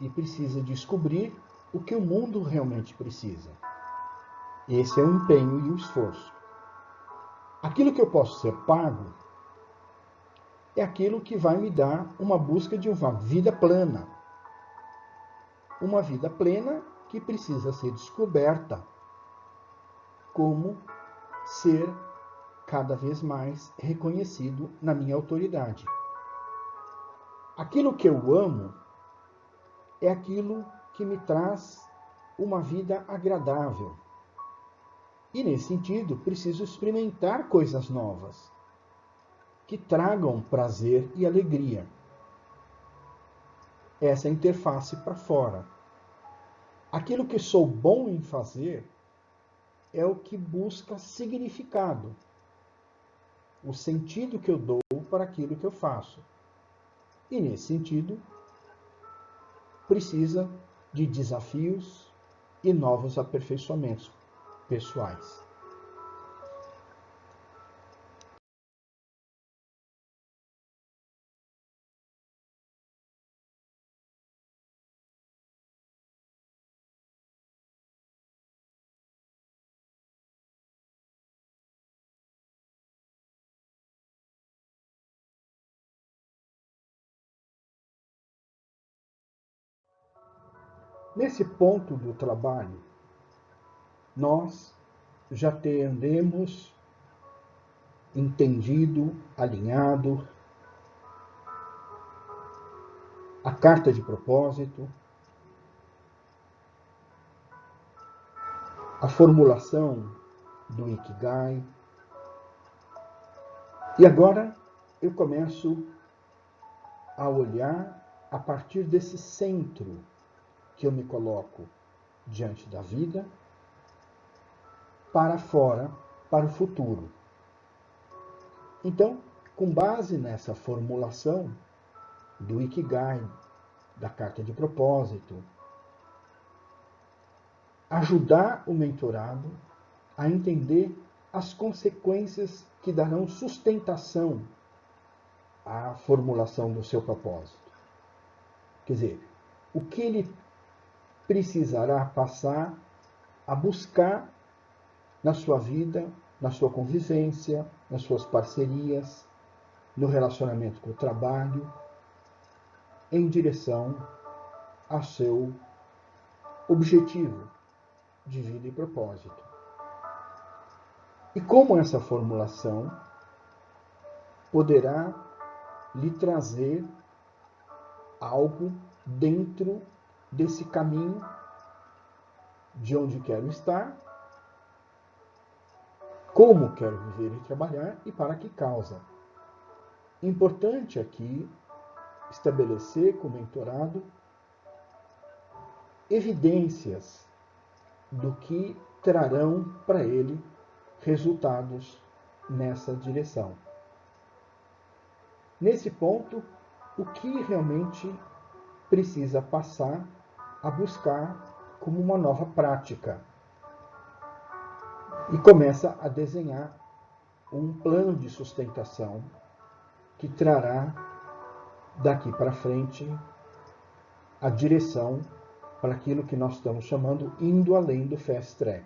E precisa descobrir o que o mundo realmente precisa. Esse é o empenho e o esforço. Aquilo que eu posso ser pago é aquilo que vai me dar uma busca de uma vida plena. Uma vida plena que precisa ser descoberta como ser cada vez mais reconhecido na minha autoridade. Aquilo que eu amo é aquilo que me traz uma vida agradável. E, nesse sentido, preciso experimentar coisas novas que tragam prazer e alegria. Essa é a interface para fora. Aquilo que sou bom em fazer é o que busca significado, o sentido que eu dou para aquilo que eu faço. E, nesse sentido, precisa de desafios e novos aperfeiçoamentos pessoais. Nesse ponto do trabalho, nós já temos entendido, alinhado a carta de propósito, a formulação do Ikigai. E agora eu começo a olhar a partir desse centro que eu me coloco diante da vida, para fora, para o futuro. Então, com base nessa formulação do Ikigai, da carta de propósito, ajudar o mentorado a entender as consequências que darão sustentação à formulação do seu propósito. Quer dizer, o que ele precisará passar a buscar na sua vida, na sua convivência, nas suas parcerias, no relacionamento com o trabalho, em direção ao seu objetivo de vida e propósito. E como essa formulação poderá lhe trazer algo dentro desse caminho de onde quero estar, como quero viver e trabalhar e para que causa. Importante aqui estabelecer com o mentorado evidências do que trarão para ele resultados nessa direção. Nesse ponto, o que realmente precisa passar a buscar como uma nova prática. E começa a desenhar um plano de sustentação que trará daqui para frente a direção para aquilo que nós estamos chamando indo além do fast track.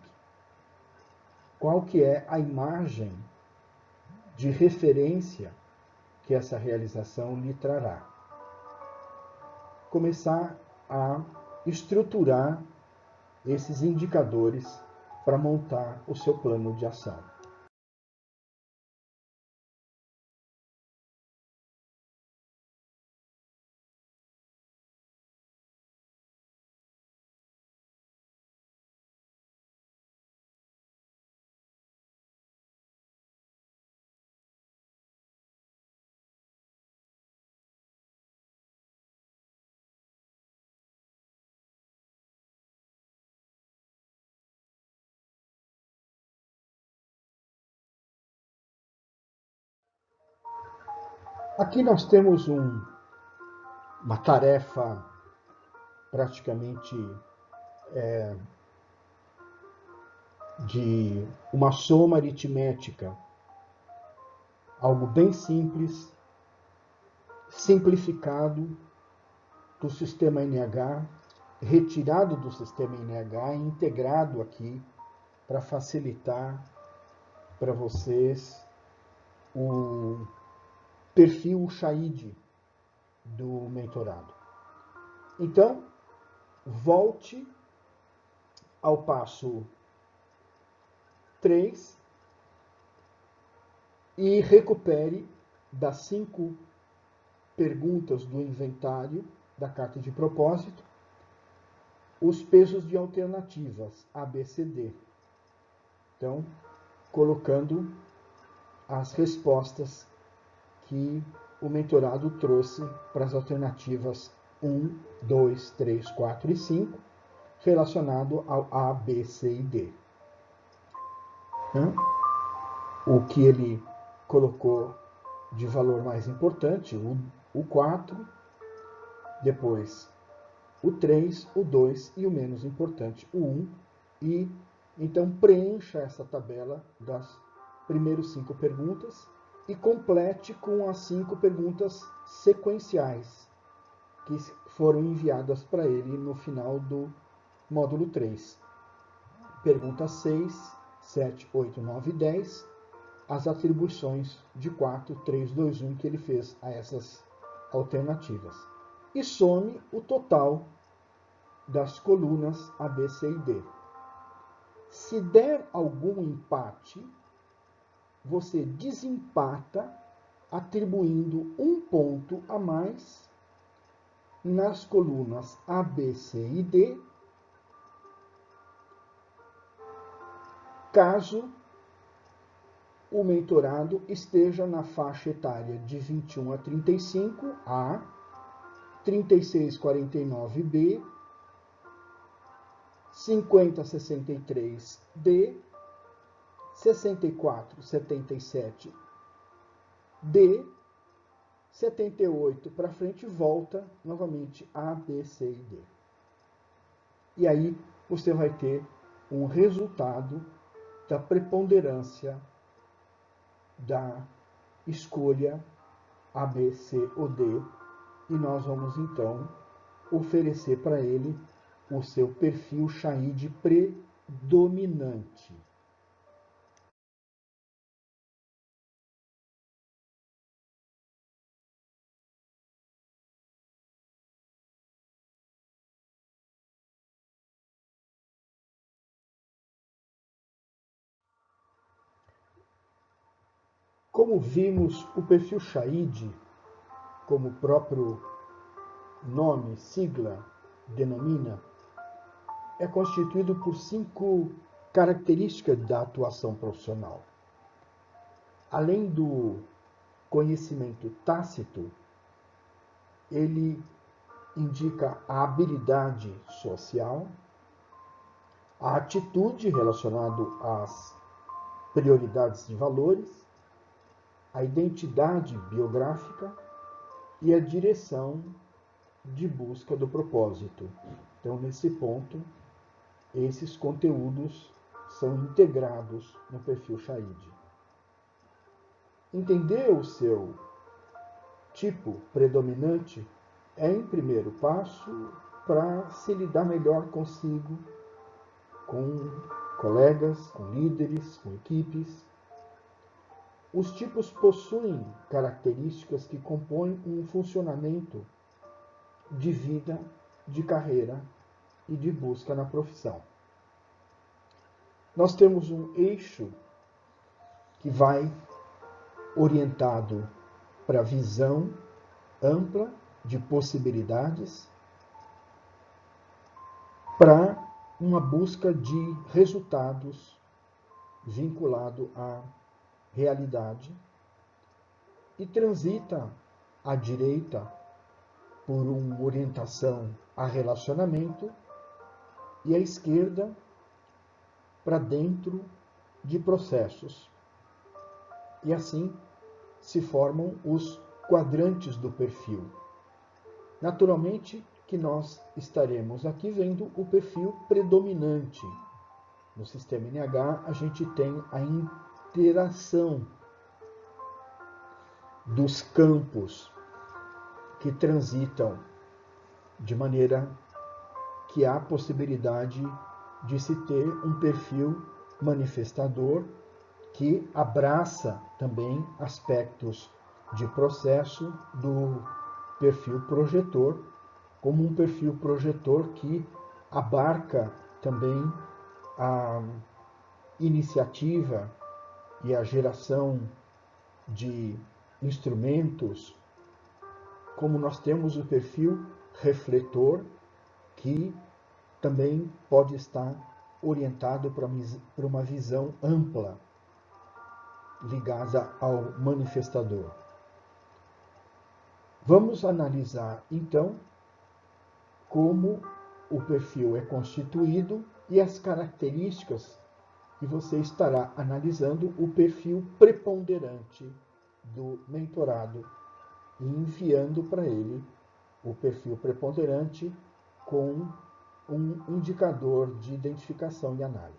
Qual que é a imagem de referência que essa realização lhe trará? Começar a estruturar esses indicadores para montar o seu plano de ação. Aqui nós temos uma tarefa praticamente de uma soma aritmética, algo bem simples, simplificado do sistema NH, retirado do sistema NH e integrado aqui para facilitar para vocês o perfil Shaid do mentorado. Então, volte ao passo 3 e recupere das 5 perguntas do inventário da carta de propósito os pesos de alternativas A, B, C, D. Então, colocando as respostas que o mentorado trouxe para as alternativas 1, 2, 3, 4 e 5, relacionado ao A, B, C e D. O que ele colocou de valor mais importante, o 4, depois o 3, o 2 e o menos importante, o 1. E então preencha essa tabela das primeiras 5 perguntas e complete com as 5 perguntas sequenciais que foram enviadas para ele no final do módulo 3. Perguntas 6, 7, 8, 9 e 10, as atribuições de 4, 3, 2, 1 que ele fez a essas alternativas. E some o total das colunas A, B, C e D. Se der algum empate, você desempata atribuindo um ponto a mais nas colunas A, B, C e D, caso o mentorado esteja na faixa etária de 21 a 35, A, 36 a 49, B, 50 a 63, D, 64 a 77, D, 78 para frente, volta novamente A, B, C e D. E aí você vai ter um resultado da preponderância da escolha A, B, C ou D, e nós vamos então oferecer para ele o seu perfil Shaid predominante. Como vimos, o perfil Shaid, como o próprio nome, sigla, denomina, é constituído por 5 características da atuação profissional. Além do conhecimento tácito, ele indica a habilidade social, a atitude relacionada às prioridades e valores, a identidade biográfica e a direção de busca do propósito. Então, nesse ponto, esses conteúdos são integrados no perfil Shaid. Entender o seu tipo predominante é, em primeiro passo, para se lidar melhor consigo, com colegas, com líderes, com equipes. Os tipos possuem características que compõem um funcionamento de vida, de carreira e de busca na profissão. Nós temos um eixo que vai orientado para a visão ampla de possibilidades, para uma busca de resultados vinculado à realidade, e transita à direita por uma orientação a relacionamento e à esquerda para dentro de processos. E assim se formam os quadrantes do perfil. Naturalmente que nós estaremos aqui vendo o perfil predominante. No sistema NH, a gente tem a interação dos campos que transitam de maneira que há possibilidade de se ter um perfil manifestador que abraça também aspectos de processo do perfil projetor, como um perfil projetor que abarca também a iniciativa e a geração de instrumentos, como nós temos o perfil refletor, que também pode estar orientado para uma visão ampla, ligada ao manifestador. Vamos analisar, então, como o perfil é constituído e as características, e você estará analisando o perfil preponderante do mentorado e enviando para ele o perfil preponderante com um indicador de identificação e análise.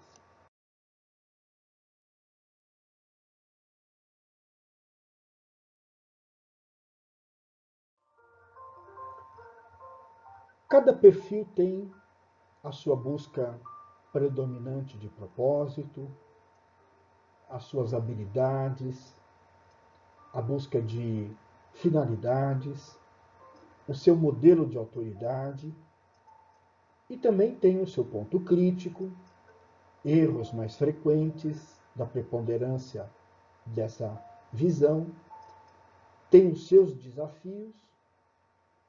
Cada perfil tem a sua busca predominante de propósito, as suas habilidades, a busca de finalidades, o seu modelo de autoridade e também tem o seu ponto crítico, erros mais frequentes da preponderância dessa visão, tem os seus desafios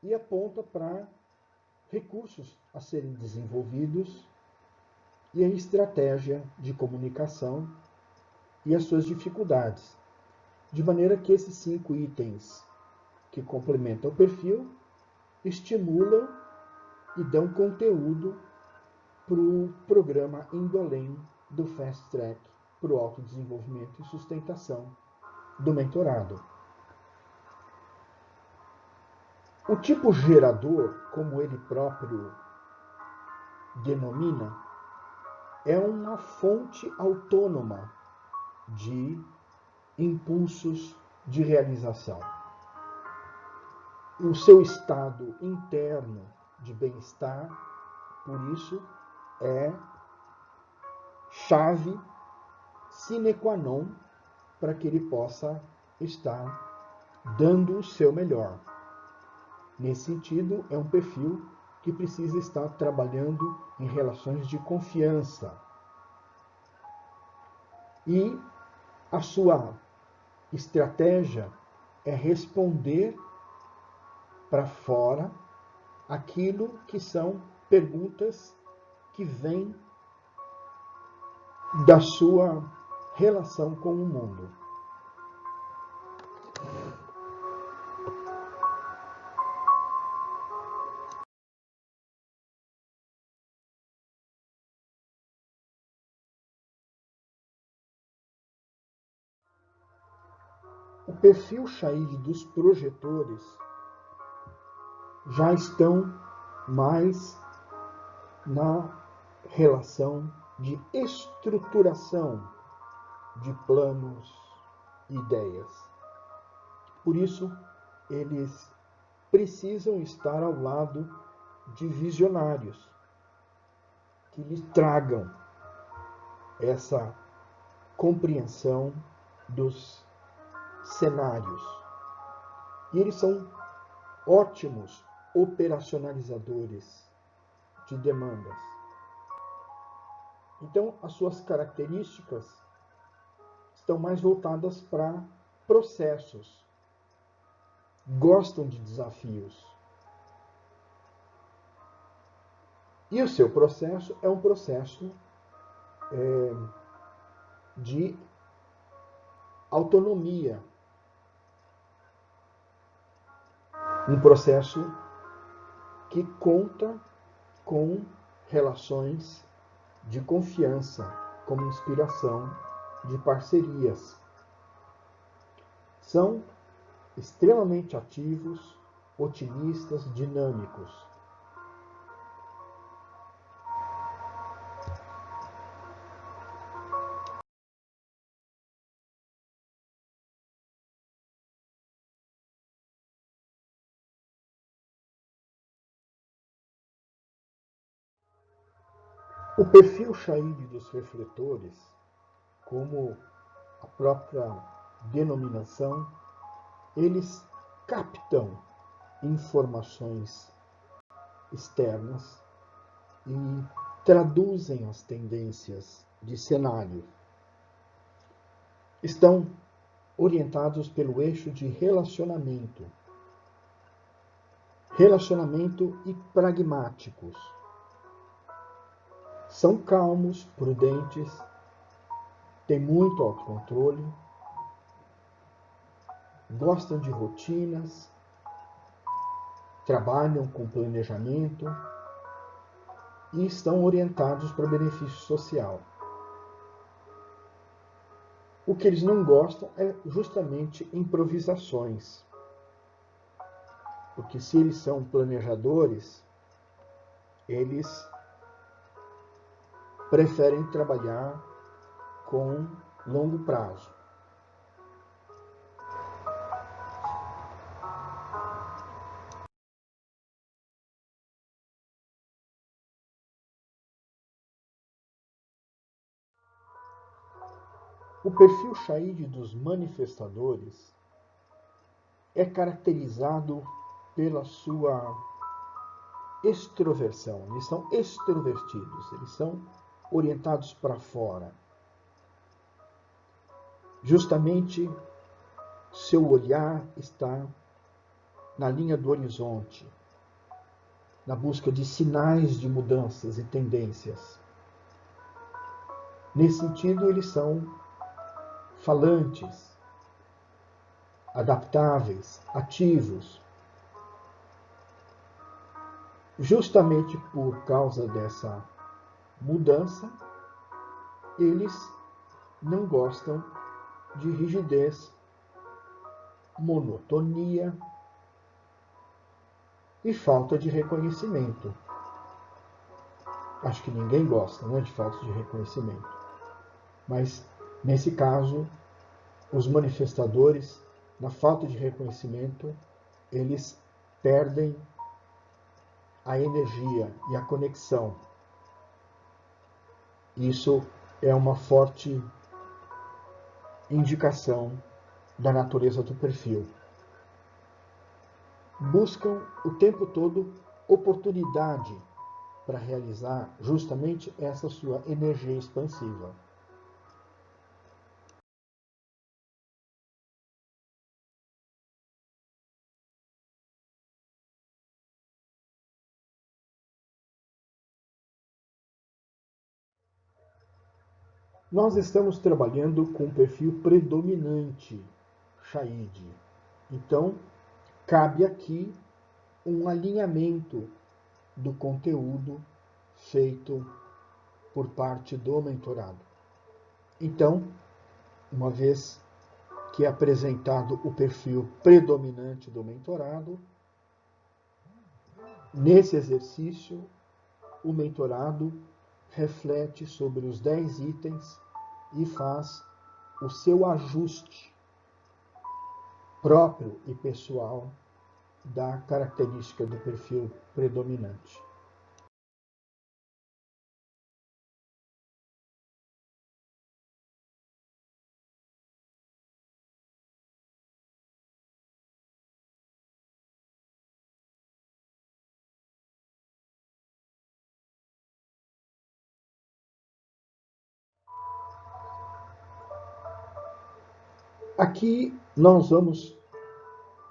e aponta para recursos a serem desenvolvidos e a estratégia de comunicação e as suas dificuldades, de maneira que esses 5 itens que complementam o perfil estimulam e dão conteúdo para o programa Indo Além do Fast Track para o autodesenvolvimento e sustentação do mentorado. O tipo gerador, como ele próprio denomina, é uma fonte autônoma de impulsos de realização. O seu estado interno de bem-estar, por isso, é chave sine qua non para que ele possa estar dando o seu melhor. Nesse sentido, é um perfil que precisa estar trabalhando em relações de confiança. E a sua estratégia é responder para fora aquilo que são perguntas que vêm da sua relação com o mundo. O perfil Child dos projetores já estão mais na relação de estruturação de planos e ideias. Por isso, eles precisam estar ao lado de visionários que lhes tragam essa compreensão dos cenários. E eles são ótimos operacionalizadores de demandas. Então, as suas características estão mais voltadas para processos. Gostam de desafios. E o seu processo é um processo de autonomia. Um processo que conta com relações de confiança, como inspiração de parcerias. São extremamente ativos, otimistas, dinâmicos. O perfil Chaide dos refletores, como a própria denominação, eles captam informações externas e traduzem as tendências de cenário. Estão orientados pelo eixo de relacionamento e pragmáticos. São calmos, prudentes, têm muito autocontrole, gostam de rotinas, trabalham com planejamento e estão orientados para benefício social. O que eles não gostam é justamente improvisações. Porque se eles são planejadores, eles preferem trabalhar com longo prazo. O perfil Chaide dos manifestadores é caracterizado pela sua extroversão. Eles são extrovertidos, eles são orientados para fora. Justamente, seu olhar está na linha do horizonte, na busca de sinais de mudanças e tendências. Nesse sentido, eles são falantes, adaptáveis, ativos. Justamente por causa dessa mudança, eles não gostam de rigidez, monotonia e falta de reconhecimento. Acho que ninguém gosta, né, de falta de reconhecimento. Mas, nesse caso, os manifestadores, na falta de reconhecimento, eles perdem a energia e a conexão. Isso é uma forte indicação da natureza do perfil. Buscam o tempo todo oportunidade para realizar justamente essa sua energia expansiva. Nós estamos trabalhando com o perfil predominante Chaide. Então, cabe aqui um alinhamento do conteúdo feito por parte do mentorado. Então, uma vez que é apresentado o perfil predominante do mentorado, nesse exercício, o mentorado reflete sobre os 10 itens e faz o seu ajuste próprio e pessoal da característica do perfil predominante. Aqui nós vamos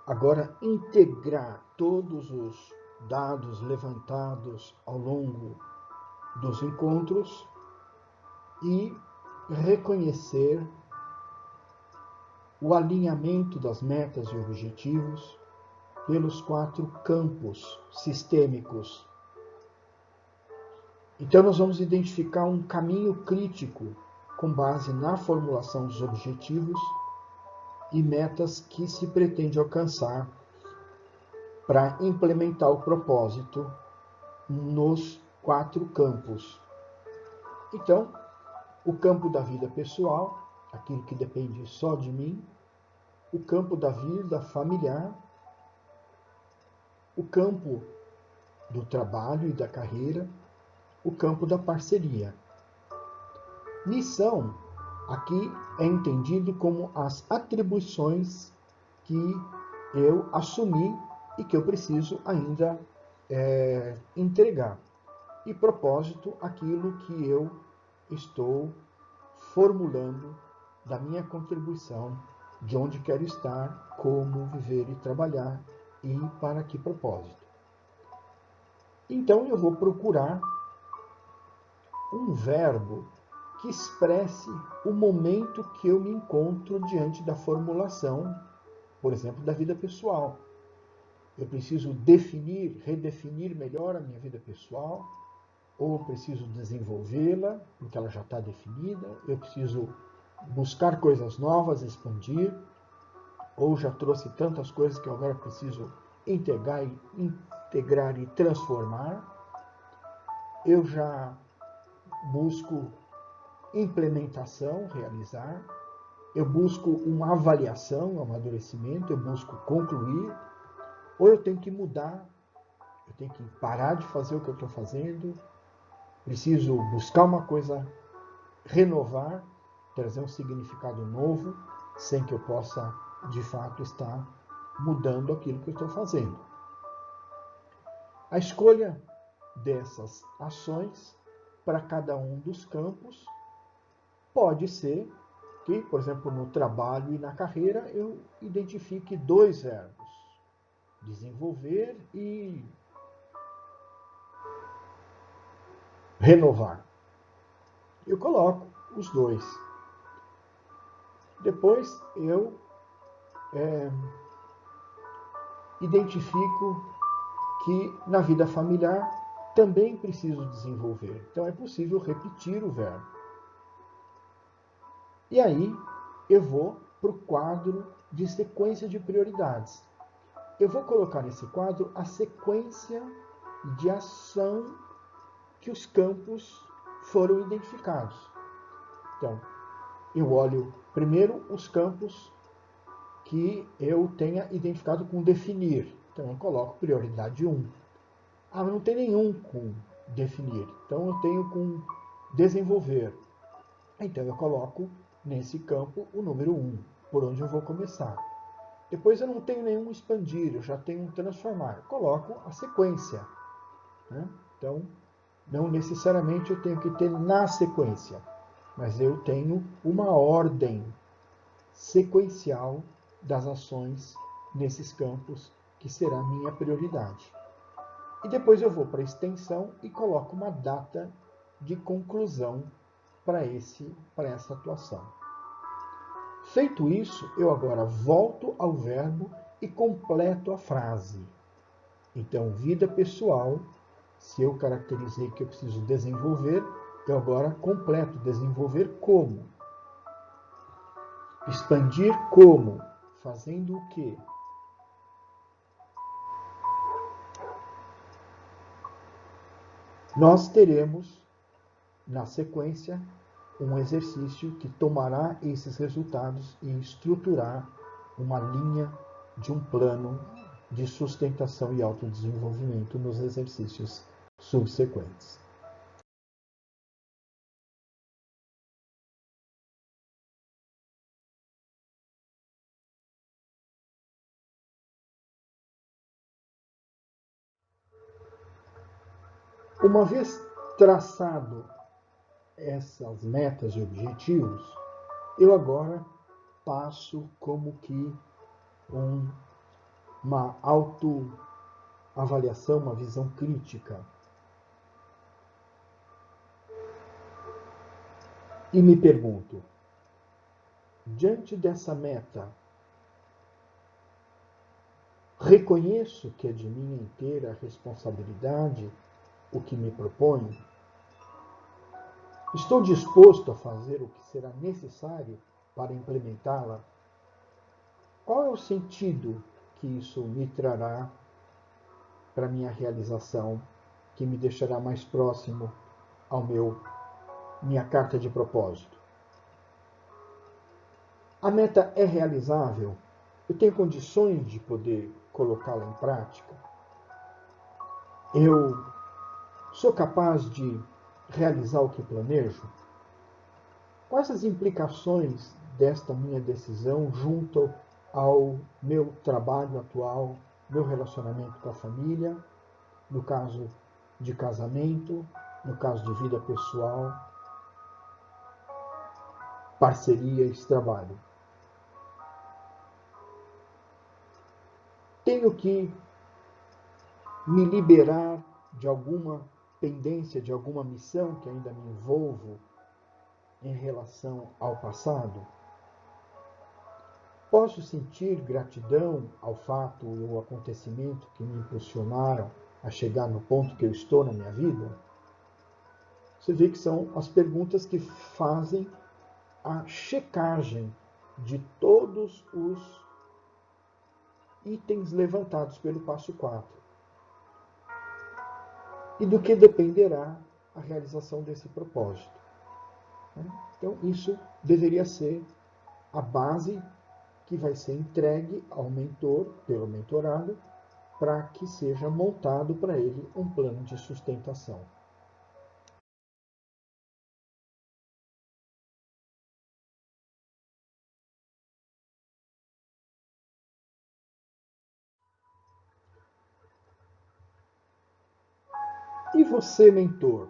agora integrar todos os dados levantados ao longo dos encontros e reconhecer o alinhamento das metas e objetivos pelos 4 campos sistêmicos. Então, nós vamos identificar um caminho crítico com base na formulação dos objetivos e metas que se pretende alcançar para implementar o propósito nos 4 campos. Então, o campo da vida pessoal, aquilo que depende só de mim, o campo da vida familiar, o campo do trabalho e da carreira, o campo da parceria. Missão aqui é entendido como as atribuições que eu assumi e que eu preciso ainda entregar. E propósito, aquilo que eu estou formulando da minha contribuição, de onde quero estar, como viver e trabalhar e para que propósito. Então eu vou procurar um verbo que expresse o momento que eu me encontro diante da formulação, por exemplo, da vida pessoal. Eu preciso definir, redefinir melhor a minha vida pessoal, ou eu preciso desenvolvê-la, porque ela já está definida, eu preciso buscar coisas novas, expandir, ou já trouxe tantas coisas que agora preciso integrar e transformar. Eu já busco implementação, realizar. Eu busco uma avaliação, um amadurecimento, eu busco concluir. Ou eu tenho que mudar, eu tenho que parar de fazer o que eu estou fazendo, preciso buscar uma coisa, renovar, trazer um significado novo, sem que eu possa, de fato, estar mudando aquilo que eu estou fazendo. A escolha dessas ações para cada um dos campos pode ser que, por exemplo, no trabalho e na carreira, eu identifique 2 verbos: desenvolver e renovar. Eu coloco os 2. Depois eu identifico que na vida familiar também preciso desenvolver. Então é possível repetir o verbo. E aí eu vou para o quadro de sequência de prioridades. Eu vou colocar nesse quadro a sequência de ação que os campos foram identificados. Então, eu olho primeiro os campos que eu tenha identificado com definir. Então, eu coloco prioridade 1. Ah, mas não tem nenhum com definir. Então, eu tenho com desenvolver. Então, eu coloco nesse campo o número 1, por onde eu vou começar. Depois, eu não tenho nenhum expandir, eu já tenho um transformar. Eu coloco a sequência. Né? Então, não necessariamente eu tenho que ter na sequência, mas eu tenho uma ordem sequencial das ações nesses campos que será a minha prioridade. E depois eu vou para a extensão e coloco uma data de conclusão para essa atuação. Feito isso, eu agora volto ao verbo e completo a frase. Então, vida pessoal, se eu caracterizei que eu preciso desenvolver, eu agora completo. Desenvolver como? Expandir como? Fazendo o quê? Nós teremos, na sequência, um exercício que tomará esses resultados e estruturar uma linha de um plano de sustentação e autodesenvolvimento nos exercícios subsequentes. Uma vez traçado essas metas e objetivos, eu agora passo como que uma autoavaliação, uma visão crítica. E me pergunto, diante dessa meta, reconheço que é de minha inteira responsabilidade o que me proponho? Estou disposto a fazer o que será necessário para implementá-la? Qual é o sentido que isso me trará para minha realização, que me deixará mais próximo ao minha carta de propósito? A meta é realizável? Eu tenho condições de poder colocá-la em prática? Eu sou capaz de realizar o que planejo? Quais as implicações desta minha decisão junto ao meu trabalho atual, meu relacionamento com a família, no caso de casamento, no caso de vida pessoal, parcerias, trabalho? Tenho que me liberar de alguma pendência, de alguma missão que ainda me envolvo em relação ao passado? Posso sentir gratidão ao fato e ao acontecimento que me impulsionaram a chegar no ponto que eu estou na minha vida? Você vê que são as perguntas que fazem a checagem de todos os itens levantados pelo passo 4 e do que dependerá a realização desse propósito. Então, isso deveria ser a base que vai ser entregue ao mentor, pelo mentorado, para que seja montado para ele um plano de sustentação. E você, mentor?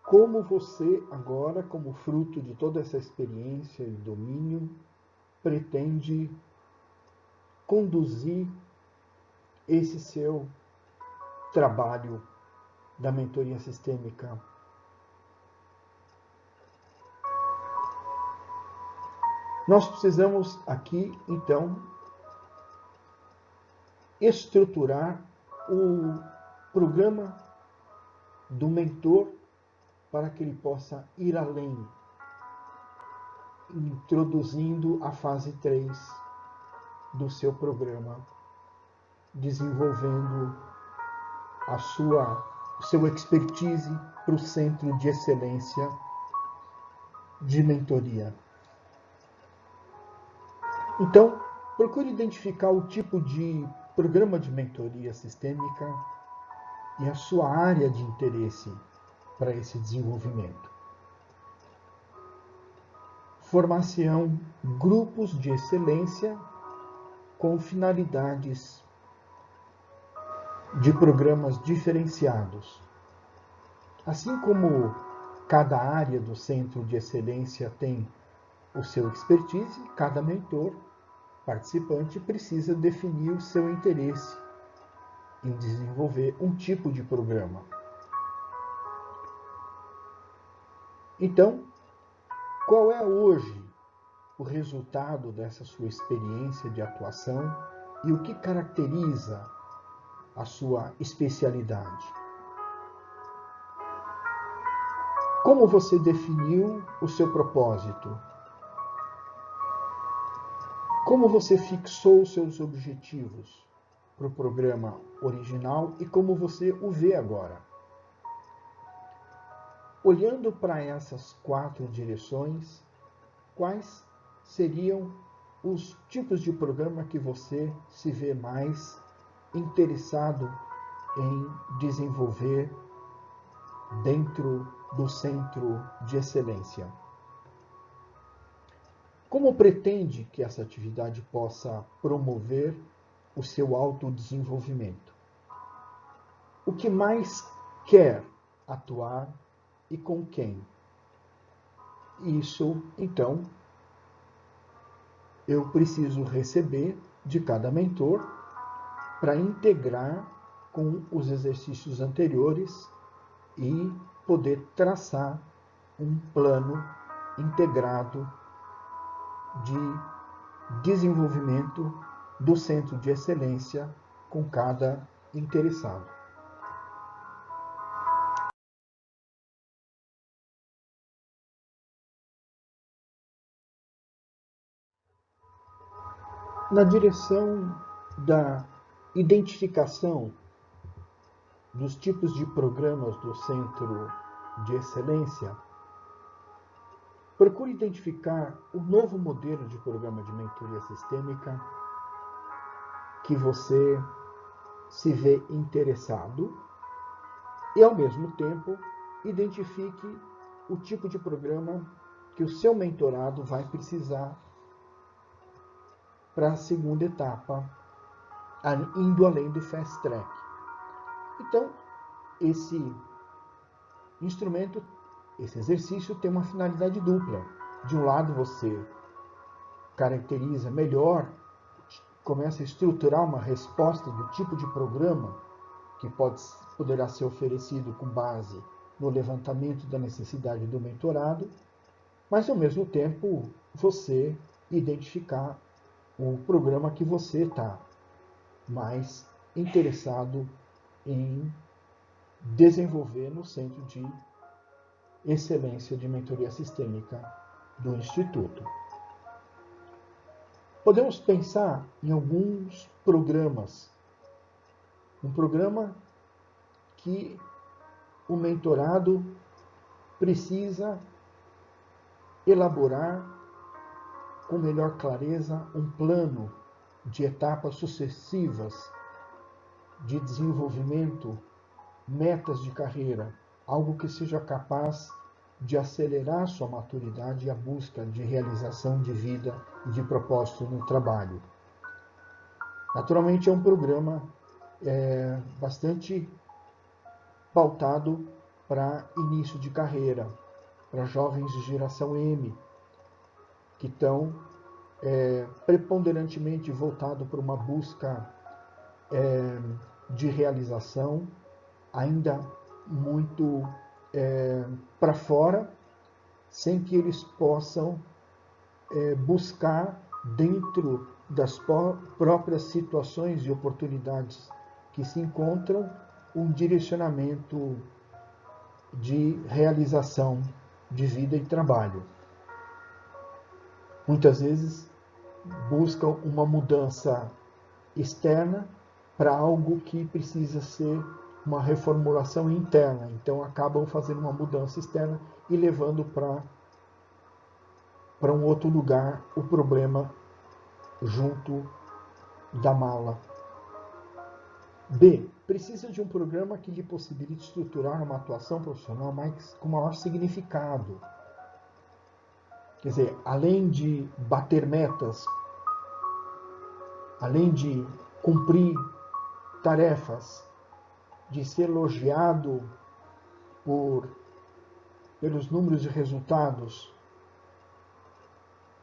Como você, agora, como fruto de toda essa experiência e domínio, pretende conduzir esse seu trabalho da mentoria sistêmica? Nós precisamos aqui, então, estruturar o programa do mentor para que ele possa ir além, introduzindo a fase 3 do seu programa, desenvolvendo o seu expertise para o Centro de Excelência de Mentoria. Então, procure identificar o tipo de programa de mentoria sistêmica e a sua área de interesse para esse desenvolvimento. Formação, grupos de excelência com finalidades de programas diferenciados. Assim como cada área do Centro de Excelência tem o seu expertise, cada mentor participante precisa definir o seu interesse em desenvolver um tipo de programa. Então, qual é hoje o resultado dessa sua experiência de atuação e o que caracteriza a sua especialidade? Como você definiu o seu propósito? Como você fixou os seus objetivos para o programa original e como você o vê agora? Olhando para essas 4 direções, quais seriam os tipos de programa que você se vê mais interessado em desenvolver dentro do Centro de Excelência? Como pretende que essa atividade possa promover o seu autodesenvolvimento? O que mais quer atuar e com quem? Isso, então, eu preciso receber de cada mentor para integrar com os exercícios anteriores e poder traçar um plano integrado de desenvolvimento do Centro de Excelência com cada interessado. na direção da identificação dos tipos de programas do Centro de Excelência, procure identificar o novo modelo de programa de mentoria sistêmica que você se vê interessado e, ao mesmo tempo, identifique o tipo de programa que o seu mentorado vai precisar para a segunda etapa, indo além do Fast Track. Então, esse instrumento, esse exercício tem uma finalidade dupla. De um lado, você caracteriza melhor, começa a estruturar uma resposta do tipo de programa que poderá ser oferecido com base no levantamento da necessidade do mentorado, mas, ao mesmo tempo, você identificar o programa que você está mais interessado em desenvolver no Centro de Excelência de Mentoria Sistêmica do Instituto. Podemos pensar em alguns programas. Um programa que o mentorado precisa elaborar com melhor clareza um plano de etapas sucessivas de desenvolvimento, metas de carreira, algo que seja capaz de acelerar sua maturidade e a busca de realização de vida e de propósito no trabalho. Naturalmente, é um programa bastante pautado para início de carreira, para jovens de geração M, que estão preponderantemente voltados para uma busca de realização, ainda muito para fora, sem que eles possam buscar dentro das próprias situações e oportunidades que se encontram um direcionamento de realização de vida e trabalho. Muitas vezes buscam uma mudança externa para algo que precisa ser uma reformulação interna. Então acabam fazendo uma mudança externa e levando para um outro lugar o problema junto da mala. B. Precisa de um programa que lhe possibilite estruturar uma atuação profissional com maior significado. Quer dizer, além de bater metas, além de cumprir tarefas, de ser elogiado pelos números de resultados,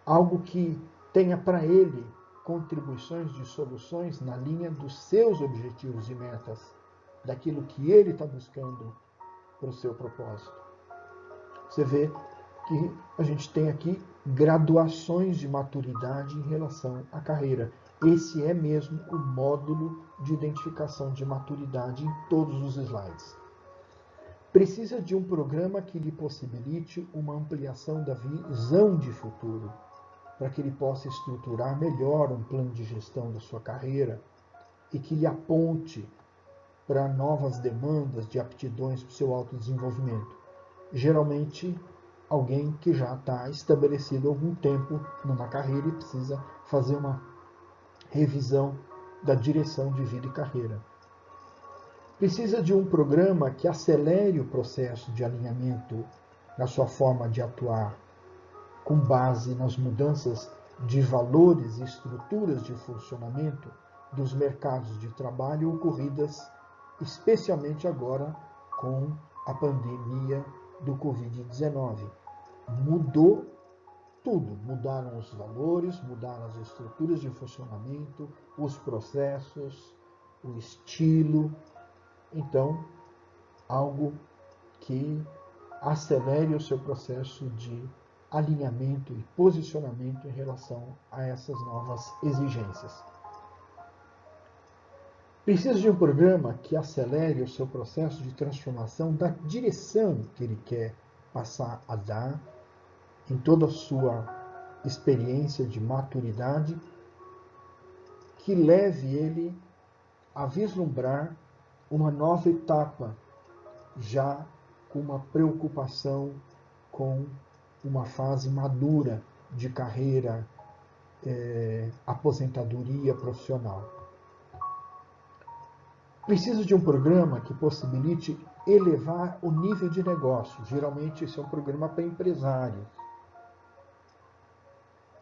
algo que tenha para ele contribuições de soluções na linha dos seus objetivos e metas, daquilo que ele está buscando para o seu propósito. Você vê que a gente tem aqui graduações de maturidade em relação à carreira. Esse é mesmo o módulo de identificação de maturidade em todos os slides. Precisa de um programa que lhe possibilite uma ampliação da visão de futuro, para que ele possa estruturar melhor um plano de gestão da sua carreira e que lhe aponte para novas demandas de aptidões para o seu autodesenvolvimento. Geralmente, alguém que já está estabelecido há algum tempo numa carreira e precisa fazer uma revisão da direção de vida e carreira. Precisa de um programa que acelere o processo de alinhamento na sua forma de atuar, com base nas mudanças de valores e estruturas de funcionamento dos mercados de trabalho ocorridas especialmente agora com a pandemia do Covid-19. Mudou tudo, mudaram os valores, mudaram as estruturas de funcionamento, os processos, o estilo. Então, algo que acelere o seu processo de alinhamento e posicionamento em relação a essas novas exigências. Precisa de um programa que acelere o seu processo de transformação da direção que ele quer passar a dar em toda a sua experiência de maturidade que leve ele a vislumbrar uma nova etapa, já com uma preocupação com uma fase madura de carreira, aposentadoria profissional. Preciso de um programa que possibilite elevar o nível de negócio. Geralmente, esse é um programa para empresário.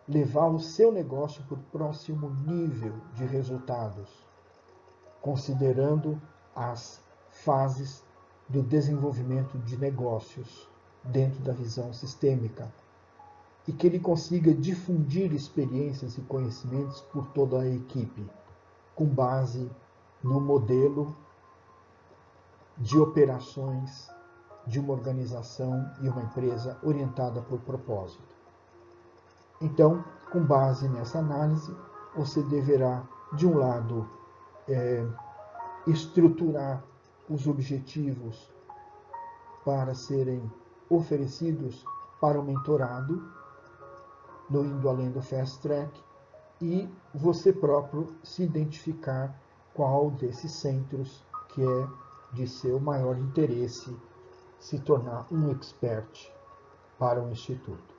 Levar o seu negócio para o próximo nível de resultados, considerando as fases do desenvolvimento de negócios dentro da visão sistêmica, e que ele consiga difundir experiências e conhecimentos por toda a equipe, com base no modelo de operações de uma organização e uma empresa orientada por propósito. Então, com base nessa análise, você deverá, de um lado, estruturar os objetivos para serem oferecidos para o mentorado, no indo além do Fast Track, e você próprio se identificar qual desses centros que é de seu maior interesse se tornar um expert para o Instituto.